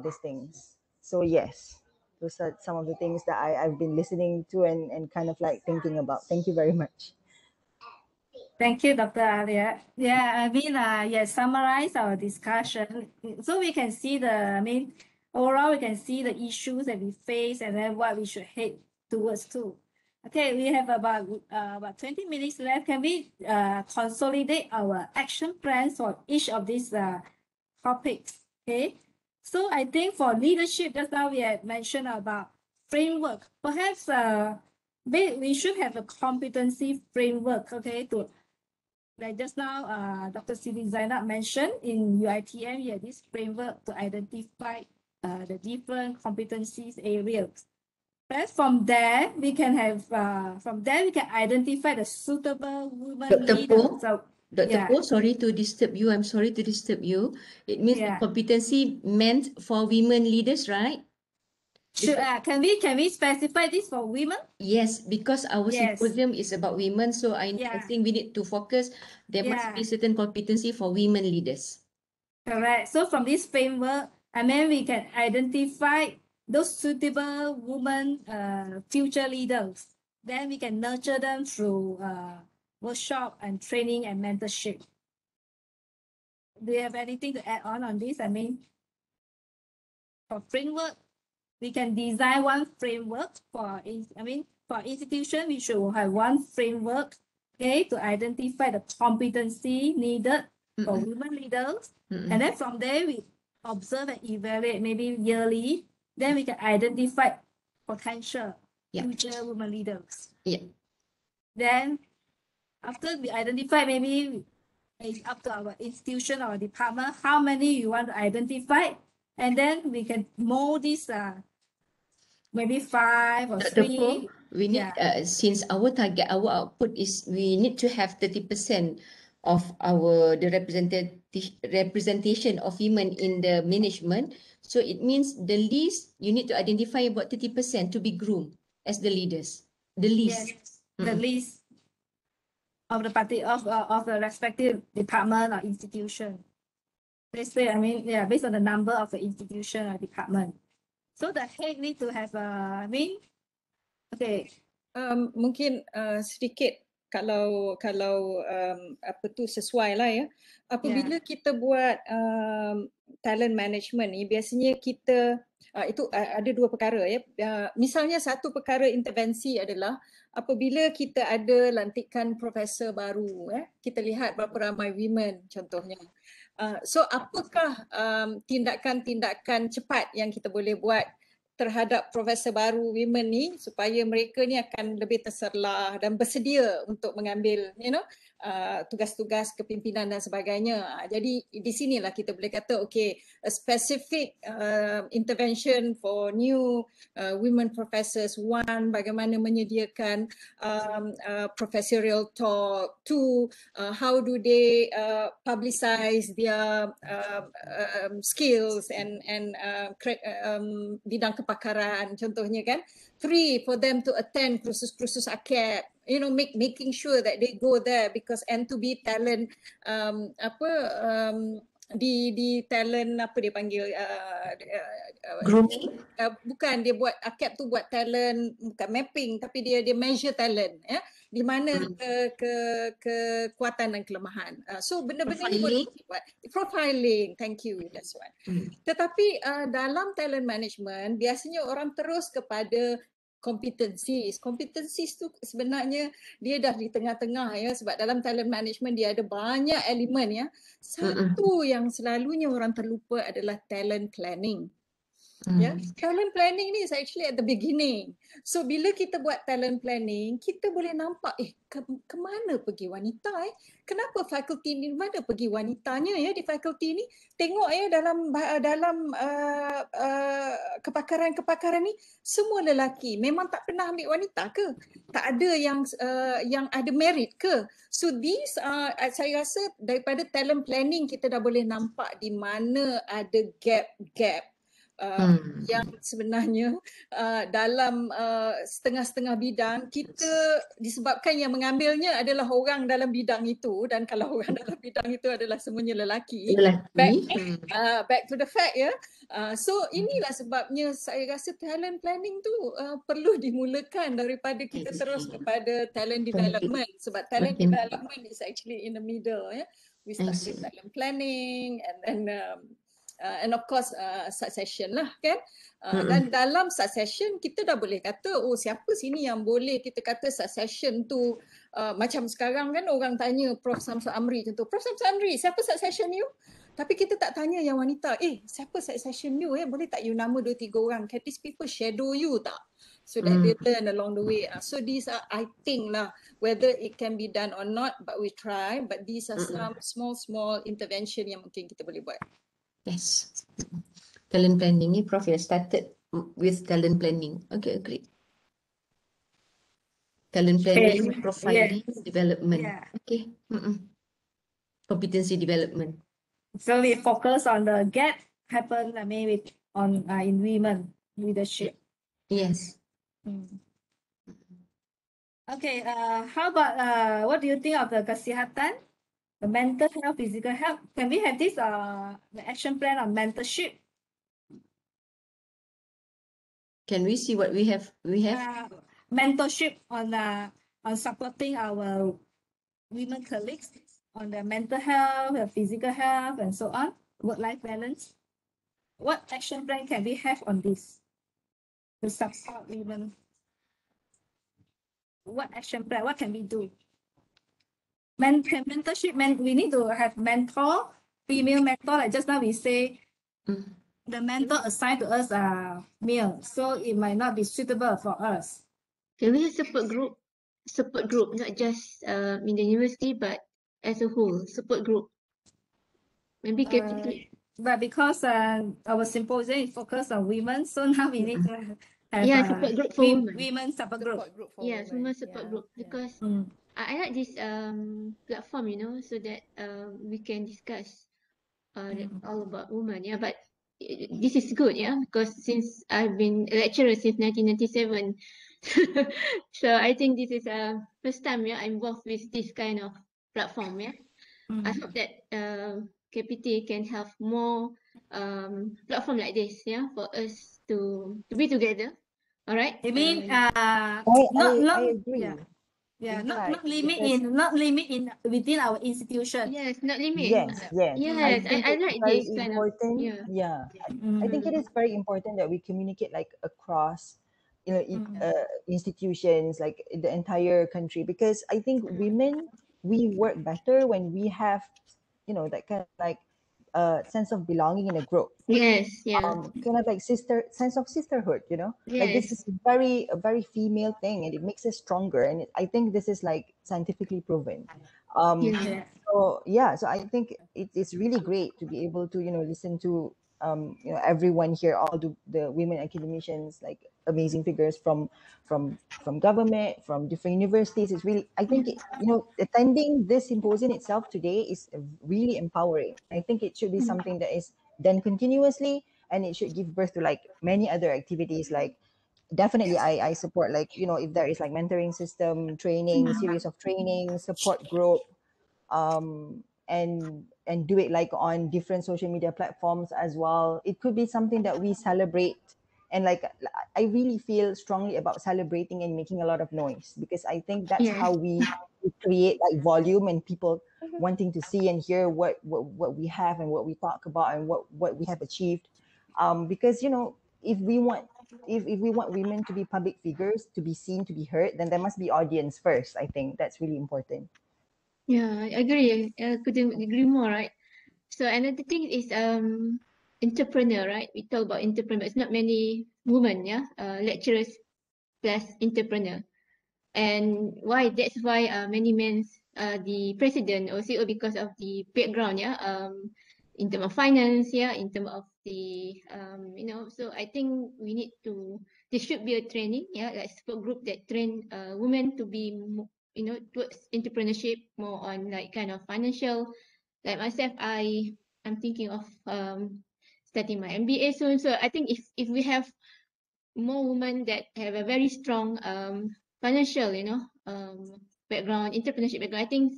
these things. So yes, those are some of the things that I've been listening to and kind of like thinking about. Thank you very much. Thank you, Dr. Alia. Yeah, I mean, summarize our discussion. So we can see overall, we can see the issues that we face and then what we should head towards too. Okay, we have about 20 minutes left. Can we consolidate our action plans for each of these topics? Okay, so I think for leadership, just now we had mentioned about framework. Perhaps we should have a competency framework, okay, to like just now, Dr. Siti Zainab mentioned in UiTM, yeah, this framework to identify the different competencies areas. But from there, we can identify the suitable women leaders. So, Dr. Po, sorry to disturb you. I'm sorry to disturb you. It means the competency meant for women leaders, right? Can we specify this for women? Yes, because our symposium is about women, so I think we need to focus. There must be certain competency for women leaders. Correct. So from this framework, we can identify those suitable women future leaders. Then we can nurture them through workshop and training and mentorship. do you have anything to add on this? I mean, for framework, we can design one framework for, for institution, we should have one framework, okay, to identify the competency needed for women leaders. And then from there, we observe and evaluate maybe yearly. Then we can identify potential future women leaders. Then after we identify, maybe it's up to our institution or department how many you want to identify, and then we can mold this maybe 5 or Dr. 3. Paul, we need, since our target, our output is we need to have 30% of the representation of women in the management. So it means the least, you need to identify about 30% to be groomed as the leaders. The least. Yes, the least of the party of the respective department or institution. Basically, based on the number of the institution or department. So the head need to have mungkin sedikit kalau apa tu sesuai lah ya. Apabila kita buat talent management ni, biasanya kita itu ada dua perkara ya. Misalnya satu perkara intervensi adalah apabila kita ada lantikan profesor baru, kita lihat berapa ramai women contohnya. So apakah tindakan-tindakan cepat yang kita boleh buat terhadap profesor baru women ni supaya mereka ni akan lebih terserlah dan bersedia untuk mengambil tugas-tugas kepimpinan dan sebagainya. Jadi di sinilah kita boleh kata okay, a specific intervention for new women professors. One, bagaimana menyediakan professorial talk. Two, how do they publicize their skills and bidang kepakaran contohnya kan. Three, for them to attend kursus-kursus AKAP, making sure that they go there because and to be talent di talent apa dia panggil grooming, bukan dia buat AKAP tu buat talent bukan mapping tapi dia measure talent ya, di mana kekuatan dan kelemahan. So benda-benda ni boleh buat profiling, thank you, that's one. Tetapi dalam talent management biasanya orang terus kepada competencies. Competencies tu sebenarnya dia dah di tengah-tengah ya, sebab dalam talent management dia ada banyak elemen ya. Satu yang selalunya orang terlupa adalah talent planning. Ya, talent planning ni is actually at the beginning. So bila kita buat talent planning, kita boleh nampak ke mana pergi wanita Kenapa fakulti ni mana pergi wanitanya ya di fakulti ni? Tengok ya dalam kepakaran-kepakaran ni semua lelaki. Memang tak pernah ambil wanita ke? Tak ada yang ada merit ke? So these saya rasa daripada talent planning kita dah boleh nampak di mana ada gap yang sebenarnya dalam setengah-setengah bidang kita disebabkan yang mengambilnya adalah orang dalam bidang itu, dan kalau orang dalam bidang itu adalah semuanya lelaki. Back to the fact ya. So inilah sebabnya saya rasa talent planning tu perlu dimulakan daripada kita terus kepada talent development, sebab talent development is actually in the middle ya. We start with talent planning and and of course succession lah kan. Dan dalam succession kita dah boleh kata siapa sini yang boleh kita kata succession tu macam sekarang kan orang tanya Prof Samsul Amri contoh, Prof Samsul Amri siapa succession you? Tapi kita tak tanya yang wanita, siapa succession you boleh tak you nama 2-3 orang, can these people shadow you tak? So that they learn along the way. So these are, I think lah, whether it can be done or not, but we try, but these are some small intervention yang mungkin kita boleh buat. Yes. Talent planning ni Prof has started with talent planning. Okay, agreed. Talent planning, profiling, development. Okay. Competency development. So we focus on the gap happen maybe on in women leadership. Yes. Okay. How about what do you think of the Kesihatan? The mental health, physical health. Can we have this the action plan on mentorship? Can we see what we have? We have mentorship on supporting our women colleagues on the mental health, the physical health, and so on, work-life balance. What action plan can we have on this to support women? What action plan? What can we do? Mentorship, we need to have mentor, female mentor. Like just now we say, the mentor assigned to us are male, so it might not be suitable for us. Can we have support group, not just in the university, but as a whole, support group. Maybe KPT. But because our symposium is focused on women, so now we need to have support group for women. Women support group. Yes, women support group, because I like this platform, you know, so that we can discuss all about women. Yeah, but this is good, yeah, because since I've been a lecturer since 1997, so I think this is first time, yeah, I'm involved with this kind of platform. Yeah, I hope that KPT can have more platform like this, yeah, for us to be together. All right. You mean I agree. Yeah, In not fact, limit because- in within our institution. Yes, not limit. Yes. Yes, think I it's like very this kind important. of I think it is very important that we communicate like across, institutions, like the entire country, because I think women, we work better when we have, that kind of like sense of belonging in a group. Yes, yeah. Kind of like sense of sisterhood, like this is a very female thing, and it makes us stronger, and I think this is like scientifically proven. So I think it's really great to be able to listen to everyone here, all the women academicians, like amazing figures from government, from different universities. It's really, I think attending this symposium itself today is really empowering. I think it should be something that is done continuously, and it should give birth to like many other activities. Like definitely I support, like if there is like mentoring system, training, series of training, support group, and do it like on different social media platforms as well. It could be something that we celebrate, and like I really feel strongly about celebrating and making a lot of noise, because I think that's how we create like volume and people wanting to see and hear what we have and what we talk about and what we have achieved. Because if we want women to be public figures, to be seen, to be heard, then there must be audience first. I think that's really important. Yeah, I agree. I couldn't agree more, right? So another thing is entrepreneur, right? We talk about entrepreneur. It's not many women, yeah, lecturers plus entrepreneur. And why? That's why many men, the president or CEO, because of the background, yeah, in terms of finance, yeah, in terms of the So I think we need to. There should be a training, yeah, like support group that train women to be, towards entrepreneurship, more on like kind of financial. Like myself, I'm thinking of starting my MBA soon. So I think if we have more women that have a very strong financial, background, entrepreneurship background, I think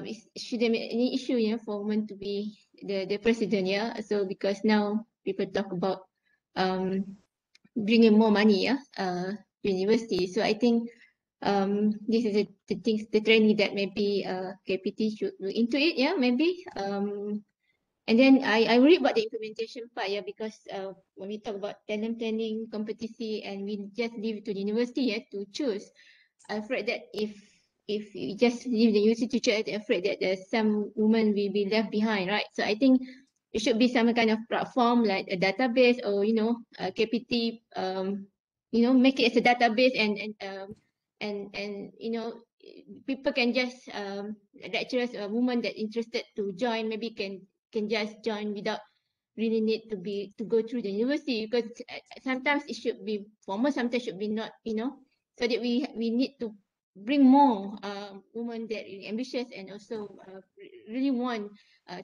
it shouldn't be any issue, for women to be the president, yeah. So because now people talk about bringing more money, to university. So I think this is the training that maybe KPT should look into it, yeah, maybe. And then I worry about the implementation part, yeah, because when we talk about talent planning, competency, and we just leave it to the university, yeah, to choose. I'm afraid that if you just leave the university to choose, I'm afraid that there's some women will be left behind, right? So I think it should be some kind of platform like a database, or KPT, make it as a database, and people can just lecturers or women that interested to join maybe can just join without really need to go through the university, because sometimes it should be formal, sometimes should be not, so that we need to bring more women that are ambitious and also really want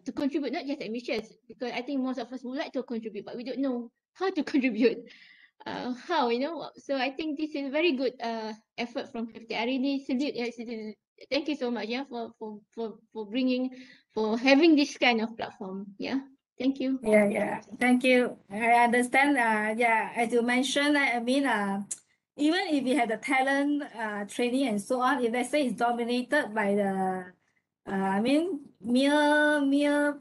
to contribute, not just ambitious, because I think most of us would like to contribute, but we don't know how to contribute. How, so I think this is a very good effort from KPT. I really salute. Thank you so much, yeah, for having this kind of platform. Yeah, thank you. Yeah, thank you. I understand. Yeah, as you mentioned, I mean, even if we have the talent training and so on, if let's say it's dominated by the I mean, mere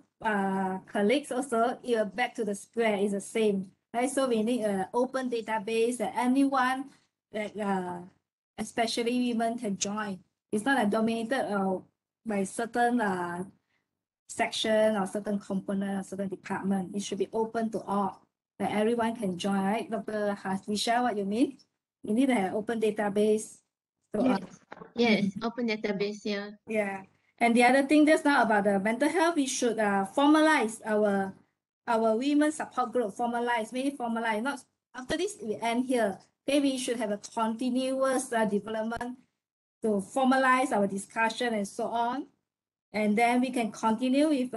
colleagues also, you're back to the square is the same, right? So we need an open database that anyone, that especially women, can join. It's not dominated by certain section or certain component or certain department. It should be open to all, that everyone can join, right? Dr. Haslisha, what you mean? You need to have open database. So, Yes, yes, open database, yeah. yeah. And the other thing just now about the mental health, we should formalize our women support group, maybe formalize, not after this we end here. Okay, we should have a continuous development to formalize our discussion and so on. And then we can continue with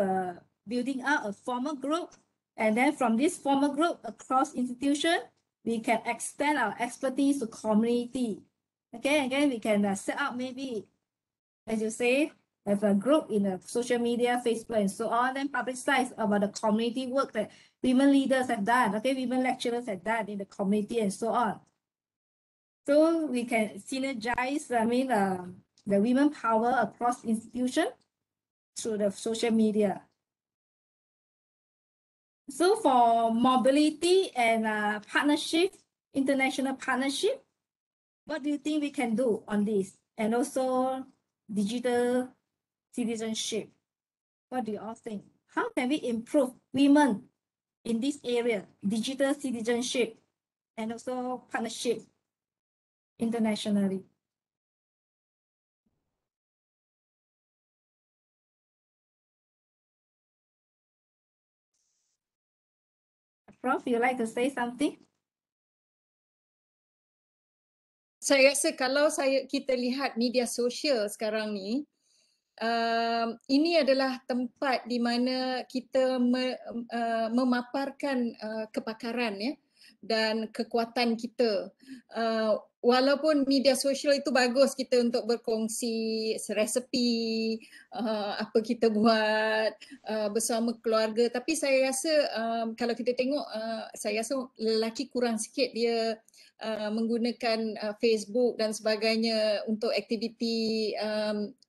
building up a formal group. And then from this formal group across institution, we can extend our expertise to community. Okay, again, we can set up maybe, as you say, have a group in the social media, Facebook, and so on, and publicize about the community work that women leaders have done, okay, women lecturers have done in the community and so on. So we can synergize, I mean, the women power across institution through the social media. So for mobility and partnership, international partnership, what do you think we can do on this? And also digital citizenship. What do you all think? How can we improve women in this area, digital citizenship, and also partnership internationally? Prof, you like to say something? Saya rasa kalau kita lihat media sosial sekarang ni, ini adalah tempat di mana kita memaparkan kepakaran ya dan kekuatan kita. Walaupun media sosial itu bagus kita untuk berkongsi resepi, apa kita buat bersama keluarga, tapi saya rasa kalau kita tengok, saya rasa lelaki kurang sikit dia menggunakan Facebook dan sebagainya untuk aktiviti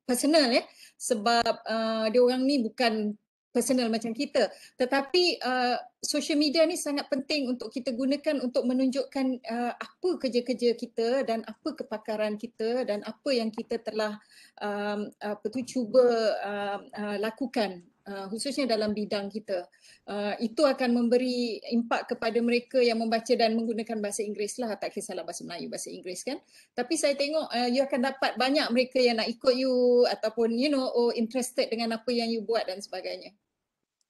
personal ya, sebab dia orang ni bukan personal macam kita, tetapi social media ni sangat penting untuk kita gunakan untuk menunjukkan apa kerja-kerja kita dan apa kepakaran kita dan apa yang kita telah cuba lakukan khususnya dalam bidang kita. Itu akan memberi impak kepada mereka yang membaca dan menggunakan bahasa Inggeris lah, tak kisahlah bahasa Melayu, bahasa Inggeris kan. Tapi saya tengok you akan dapat banyak mereka yang nak ikut you ataupun interested dengan apa yang you buat dan sebagainya.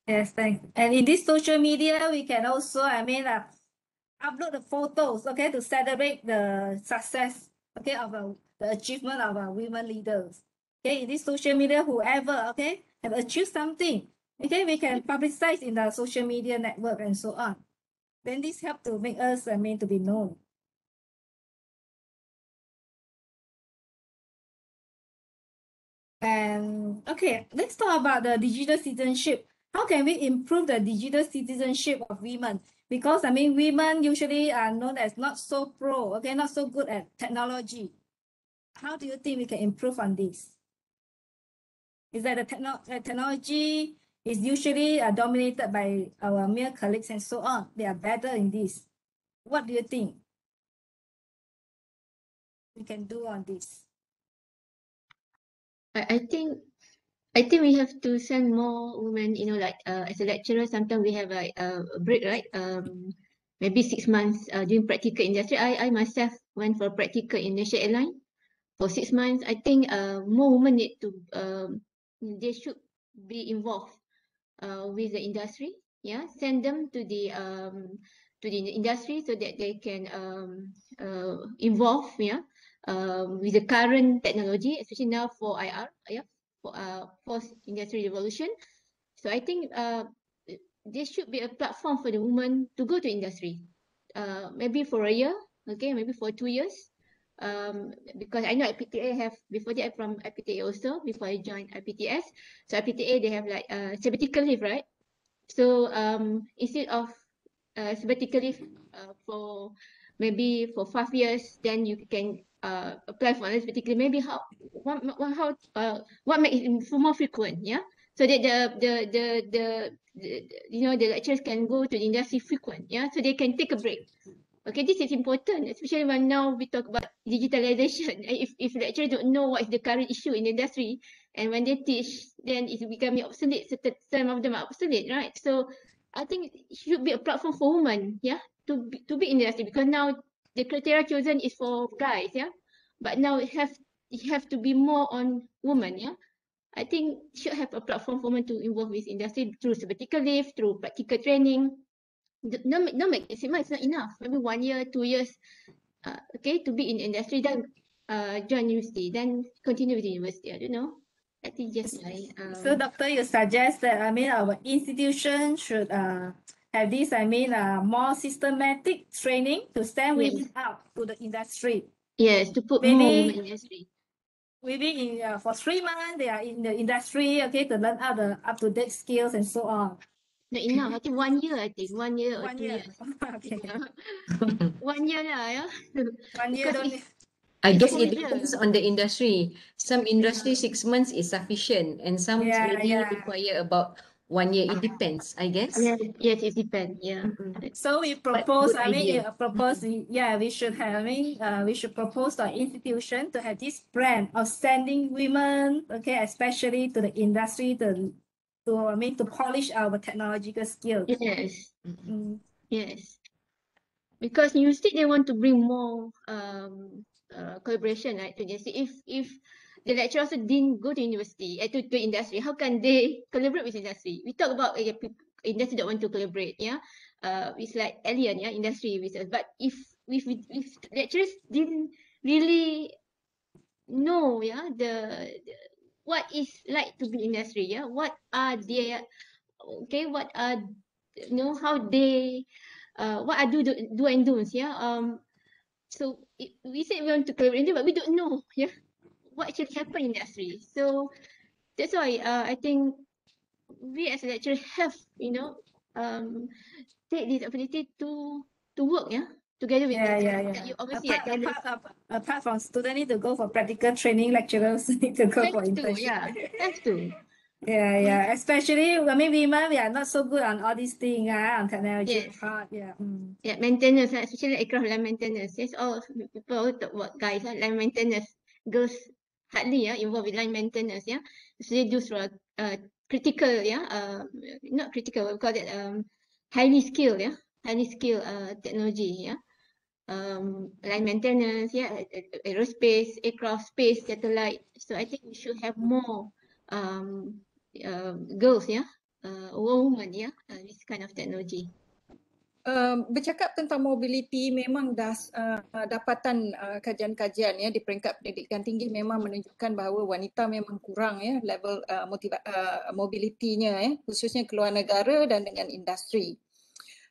Yes, thanks. And in this social media, we can also, upload the photos, okay, to celebrate the success, okay, of the achievement of our women leaders. Okay, in this social media, whoever, okay, have achieved something, okay, we can publicize in the social media network and so on. Then this help to make us, to be known. And okay, let's talk about the digital citizenship. How can we improve the digital citizenship of women? Because women usually are known as not so pro, okay, not so good at technology. How do you think we can improve on this? Is that the technology is usually dominated by our male colleagues and so on? They are better in this. What do you think we can do on this? I think we have to send more women, like as a lecturer, sometimes we have like a break, right? Maybe 6 months doing practical industry. I myself went for practical in Malaysia Airlines for 6 months. I think more women need to, they should be involved with the industry. Yeah, send them to the industry so that they can involve, with the current technology, especially now for IR, for post industry revolution. So I think there should be a platform for the women to go to industry, maybe for a year, okay, maybe for 2 years. Because I know IPTA have, before that I'm from IPTA also, before I joined IPTS. So IPTA, they have like sabbatical leave, right? So instead of sabbatical leave for maybe for 5 years, then you can apply for another sabbatical leave. Maybe what make it more frequent, yeah, so that the the lecturers can go to the industry frequent, yeah, so they can take a break. Okay, this is important, especially when now we talk about digitalization. If lecturers don't know what is the current issue in the industry, and when they teach, then it's becoming obsolete. Some of them are obsolete, right? So I think it should be a platform for women, yeah, to be in the industry, because now the criteria chosen is for guys, yeah, but now it have to be more on women, yeah. I think should have a platform for women to involve with industry through sabbatical leave, through practical training. No maximum, it's not enough. Maybe 1 year, 2 years, okay, to be in industry, then join university, then continue with the university. I don't know. I think just my So, doctor, you suggest that our institution should have this more systematic training to send women out to the industry. Yes, to put more women in industry. Maybe for 3 months they are in the industry, okay, to learn out the up-to-date skills and so on. Not enough. I think 1 year. I think 1 year or 2 years. Okay. 1 year lah, yeah. 1 year don't. I guess It's it older. depends on the industry. Some industry 6 months is sufficient, and some maybe require about 1 year. It depends, I guess. Yes, it depends. Yeah. So we propose, good idea. we should have, we should propose to our institution to have this brand of sending women, okay, especially to the industry to polish our technological skills. Yes. Yes. Because university, they want to bring more collaboration, right, to industry. If the lecturers didn't go to university, to industry, how can they collaborate with industry? We talk about industry that want to collaborate, yeah. It's like alien, yeah, industry with us. But if lecturers didn't really know, yeah, the what is like to be industry, yeah, what are their, okay, what are, how they, what are do and don'ts, yeah. So we say we want to collaborate, but we don't know, yeah, what actually happen in industry. So that's why I think we as a lecturer have, take this opportunity to work, yeah, together with Yeah. you obviously Apart from students need to go for practical training, lecturers need to go for internship. Have to. Yeah. Especially, women, we are not so good on all these things, on technology part. Yeah. Yeah, maintenance, especially aircraft line maintenance. Yes, all people talk about guys, line maintenance. Girls hardly involved with line maintenance, yeah. So they do critical, not critical, we call it highly skilled, technology, yeah. Line maintenance, aerospace, aircraft, space, satellite. So I think we should have more girls, women, this kind of technology. Bercakap tentang mobiliti, memang dapatan kajian-kajian di peringkat pendidikan tinggi memang menunjukkan bahawa wanita memang kurang level mobilitinya khususnya keluar negara dan dengan industri.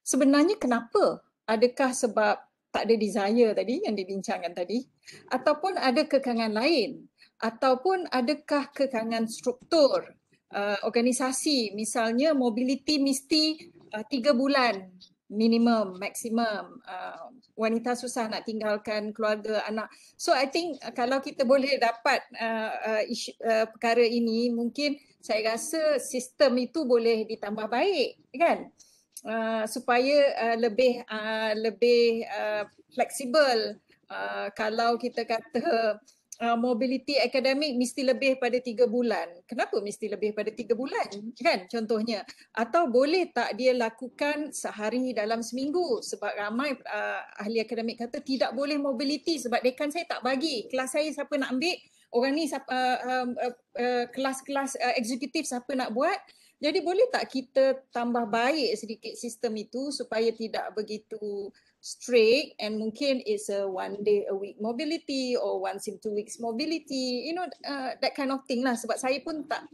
Sebenarnya kenapa? Adakah sebab tak ada desire tadi yang dibincangkan tadi, ataupun ada kekangan lain, ataupun adakah kekangan struktur organisasi, misalnya mobiliti mesti 3 bulan minimum, maksimum, wanita susah nak tinggalkan keluarga, anak. So I think kalau kita boleh dapat perkara ini, mungkin saya rasa sistem itu boleh ditambah baik, kan? Supaya lebih fleksibel. Kalau kita kata mobiliti akademik mesti lebih pada 3 bulan. Kenapa mesti lebih pada 3 bulan? Kan contohnya. Atau boleh tak dia lakukan sehari dalam seminggu? Sebab ramai ahli akademik kata tidak boleh mobiliti sebab dekan saya tak bagi. Kelas saya siapa nak ambil, orang ni kelas-kelas eksekutif siapa nak buat. Jadi boleh tak kita tambah baik sedikit sistem itu supaya tidak begitu strict, and mungkin it's a 1 day a week mobility or once in 2 weeks mobility, that kind of thing lah. Sebab saya pun tak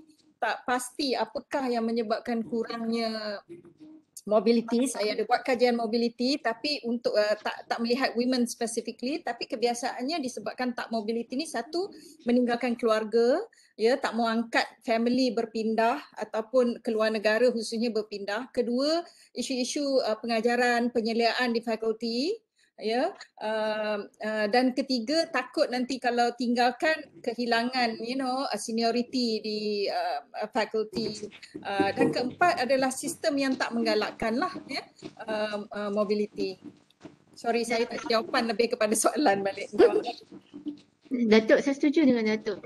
pasti apakah yang menyebabkan kurangnya mobility. Saya ada buat kajian mobility tapi untuk tak melihat women specifically, tapi kebiasaannya disebabkan tak mobility ni, satu, meninggalkan keluarga, tak mau angkat family berpindah ataupun keluar negara khususnya berpindah. Kedua, isu-isu pengajaran, penyeliaan di fakulti, Dan ketiga, takut nanti kalau tinggalkan kehilangan seniority di fakulti. Dan keempat adalah sistem yang tak menggalakkan lah mobility. Sorry, saya tak jawapan lebih kepada soalan balik. Datuk, saya setuju dengan Datuk.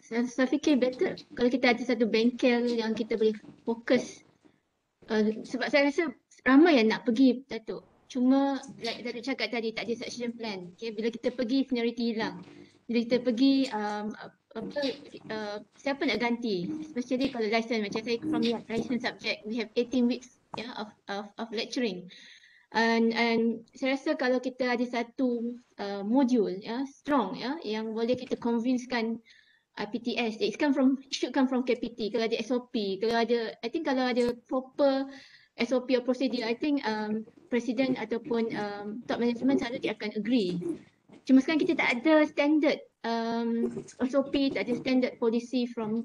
Saya fikir better kalau kita ada satu bengkel yang kita boleh fokus. Sebab saya rasa ramai yang nak pergi, Datuk. Cuma like Datuk cakap tadi, tak ada succession plan. Okay? Bila kita pergi, seniority hilang. Bila kita pergi, siapa nak ganti? Especially kalau license, macam saya from license subject, we have 18 weeks of lecturing. And saya rasa kalau kita ada satu modul strong yang boleh kita convincekan PTS, should come from KPT. Kalau ada SOP, kalau ada, I think kalau ada proper SOP or procedure, I think Presiden ataupun top management selalu dia akan agree. Cuma sekarang kita tak ada standard SOP, tak ada standard policy from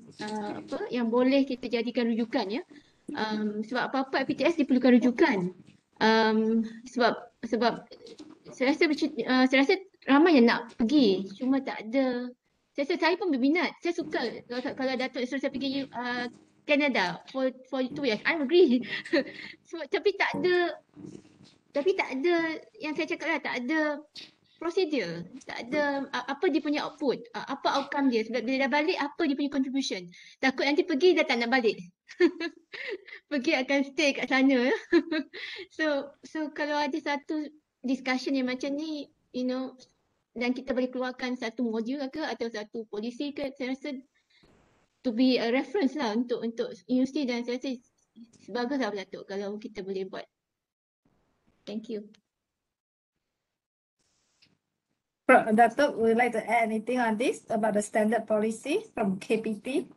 yang boleh kita jadikan rujukan sebab apa-apa PTS diperlukan rujukan. Sebab saya rasa ramai yang nak pergi, cuma tak ada. Saya pun berminat. Saya suka kalau Datuk suruh saya pergi Canada for 2 years. I agree. Tapi tak ada yang saya cakap lah, tak ada prosedur, tak ada apa dia punya output, apa outcome dia. Sebab bila dah balik, apa dia punya contribution. Takut nanti pergi dah tak nak balik. Pergi akan stay kat sana. So kalau ada satu discussion yang macam ni, dan kita boleh keluarkan satu modul ke atau satu polisi ke, saya rasa to be a reference lah untuk universiti, dan saya rasa bagus lah Datuk kalau kita boleh buat. Thank you. Datuk, would you like to add anything on this about the standard policy from KPT?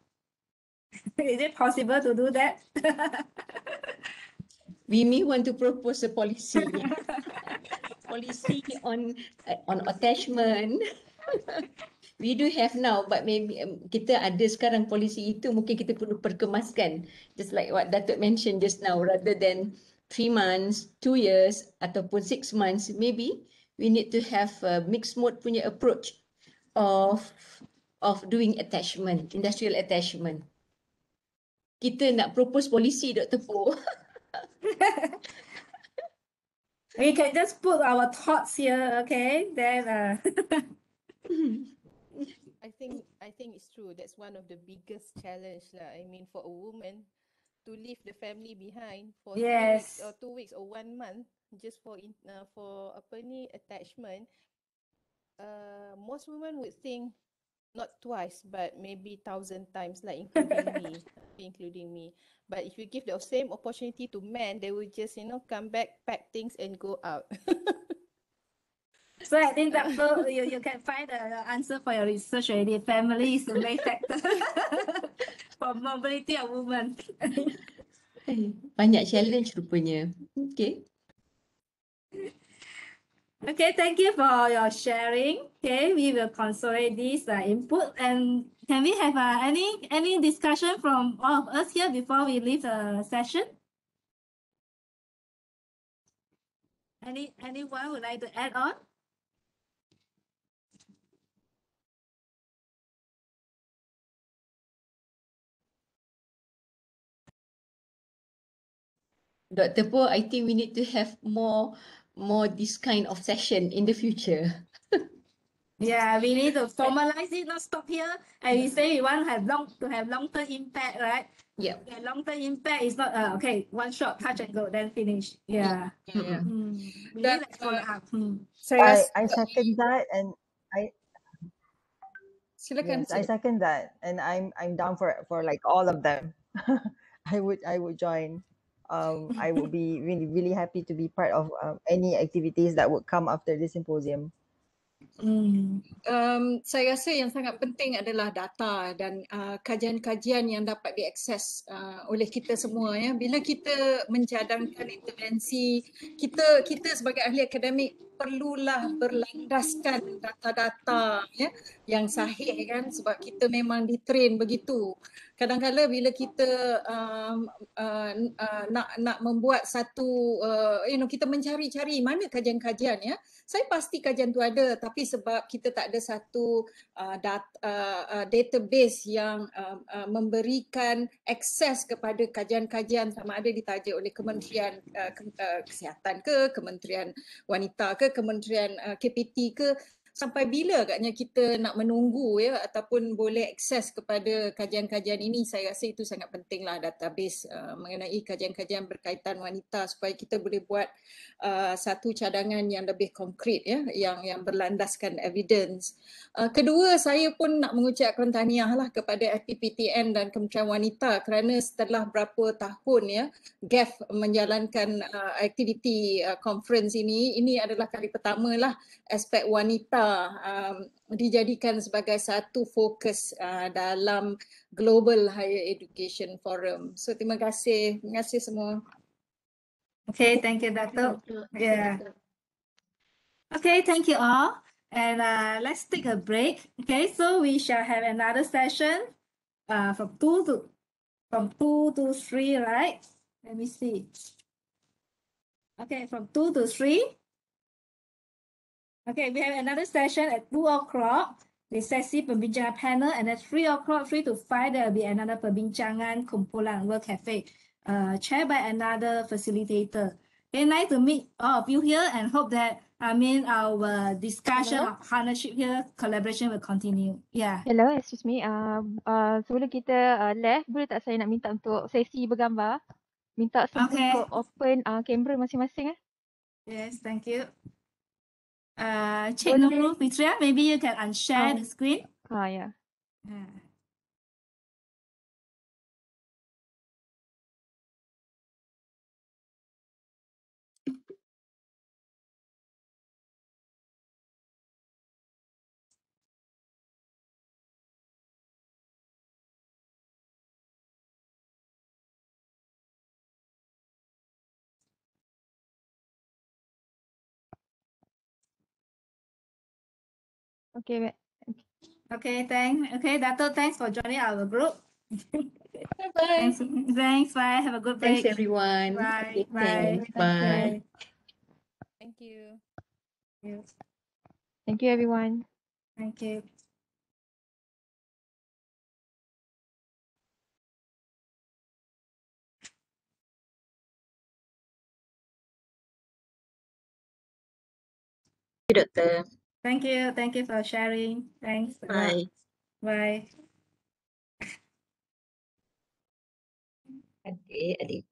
Is it possible to do that? We may want to propose a policy. Policy on attachment. We do have now, but maybe kita ada sekarang polisi itu, mungkin kita perlu perkemaskan. Just like what Datuk mentioned just now, rather than 3 months, 2 years, ataupun 6 months, maybe we need to have a mixed mode punya approach of doing attachment, industrial attachment. Kita nak propose polisi, Dr. Po. We can just put our thoughts here, okay? Then I think it's true. That's one of the biggest challenge lah. I mean, for a woman to leave the family behind for 2 weeks or 1 month just for attachment. Most women would think not twice, but maybe 1,000 times, like including me. But if you give the same opportunity to men, they will just come back, pack things, and go out. So I think that you can find the answer for your research already. Family is the main factor for mobility of women. Banyak challenge rupanya. Okay. Okay, thank you for your sharing. Okay, we will consolidate this input, and can we have any discussion from all of us here before we leave the session? Anyone would like to add on? Dr. Po, I think we need to have more this kind of session in the future. Yeah, we need to formalize it, not stop here. And we say we want to have long-term impact, right? Yeah. The long-term impact is not okay, one shot, touch and go, then finish. Yeah. Yeah. We need to follow up. I second that, and silakan. Yes, I second that, and I'm down for like all of them. I would join. I would be really happy to be part of any activities that would come after this symposium. Saya rasa yang sangat penting adalah data dan kajian-kajian yang dapat diakses oleh kita semua ya. Bila kita mencadangkan intervensi, kita sebagai ahli akademik perlulah berlandaskan data-data ya yang sahih kan, sebab kita memang ditrain begitu. Kadang-kadang bila kita nak membuat satu kita mencari-cari mana kajian-kajian ya. Saya pasti kajian tu ada, tapi sebab kita tak ada satu database yang memberikan akses kepada kajian-kajian sama ada ditaja oleh Kementerian Kesihatan ke, Kementerian Wanita ke, Kementerian KPT ke, sampai bila agaknya kita nak menunggu ya ataupun boleh akses kepada kajian-kajian ini. Saya rasa itu sangat pentinglah database mengenai kajian-kajian berkaitan wanita supaya kita boleh buat satu cadangan yang lebih konkret ya, yang berlandaskan evidence. Kedua, saya pun nak mengucapkan tahniah lah kepada FPPTN dan Kementerian Wanita kerana setelah berapa tahun ya GHEF menjalankan aktiviti conference ini adalah kali pertama lah aspek wanita dijadikan sebagai satu fokus dalam Global Higher Education Forum. So terima kasih semua. Okay, thank you, Datuk. Yeah. Okay, thank you all. And let's take a break. Okay, so we shall have another session from 2 to 3, right? Let me see. Okay, from 2 to 3. Okay, we have another session at 2 o'clock, the sesi perbincangan panel, and at 3 o'clock, 3 to 5, there will be another perbincangan kumpulan World Cafe, chaired by another facilitator. Okay, nice to meet all of you here and hope that, our discussion of partnership here, collaboration will continue. Yeah. Hello, excuse me. Sebelum kita left, boleh tak saya nak minta untuk sesi bergambar? Minta semua untuk open kamera masing-masing. Yes, thank you. Cik Nurul Fitria, maybe you can unshare the screen. Yeah. Okay. Okay, thanks. Okay, Dato, thanks for joining our group. Bye-bye. Thanks, bye. Have a good break. Thanks, everyone. Bye. Okay, thanks. Bye. Thank you. Thank you, everyone. Thank you. Doktor. Thank you. Thank you for sharing. Thanks. Bye. Bye. Adik.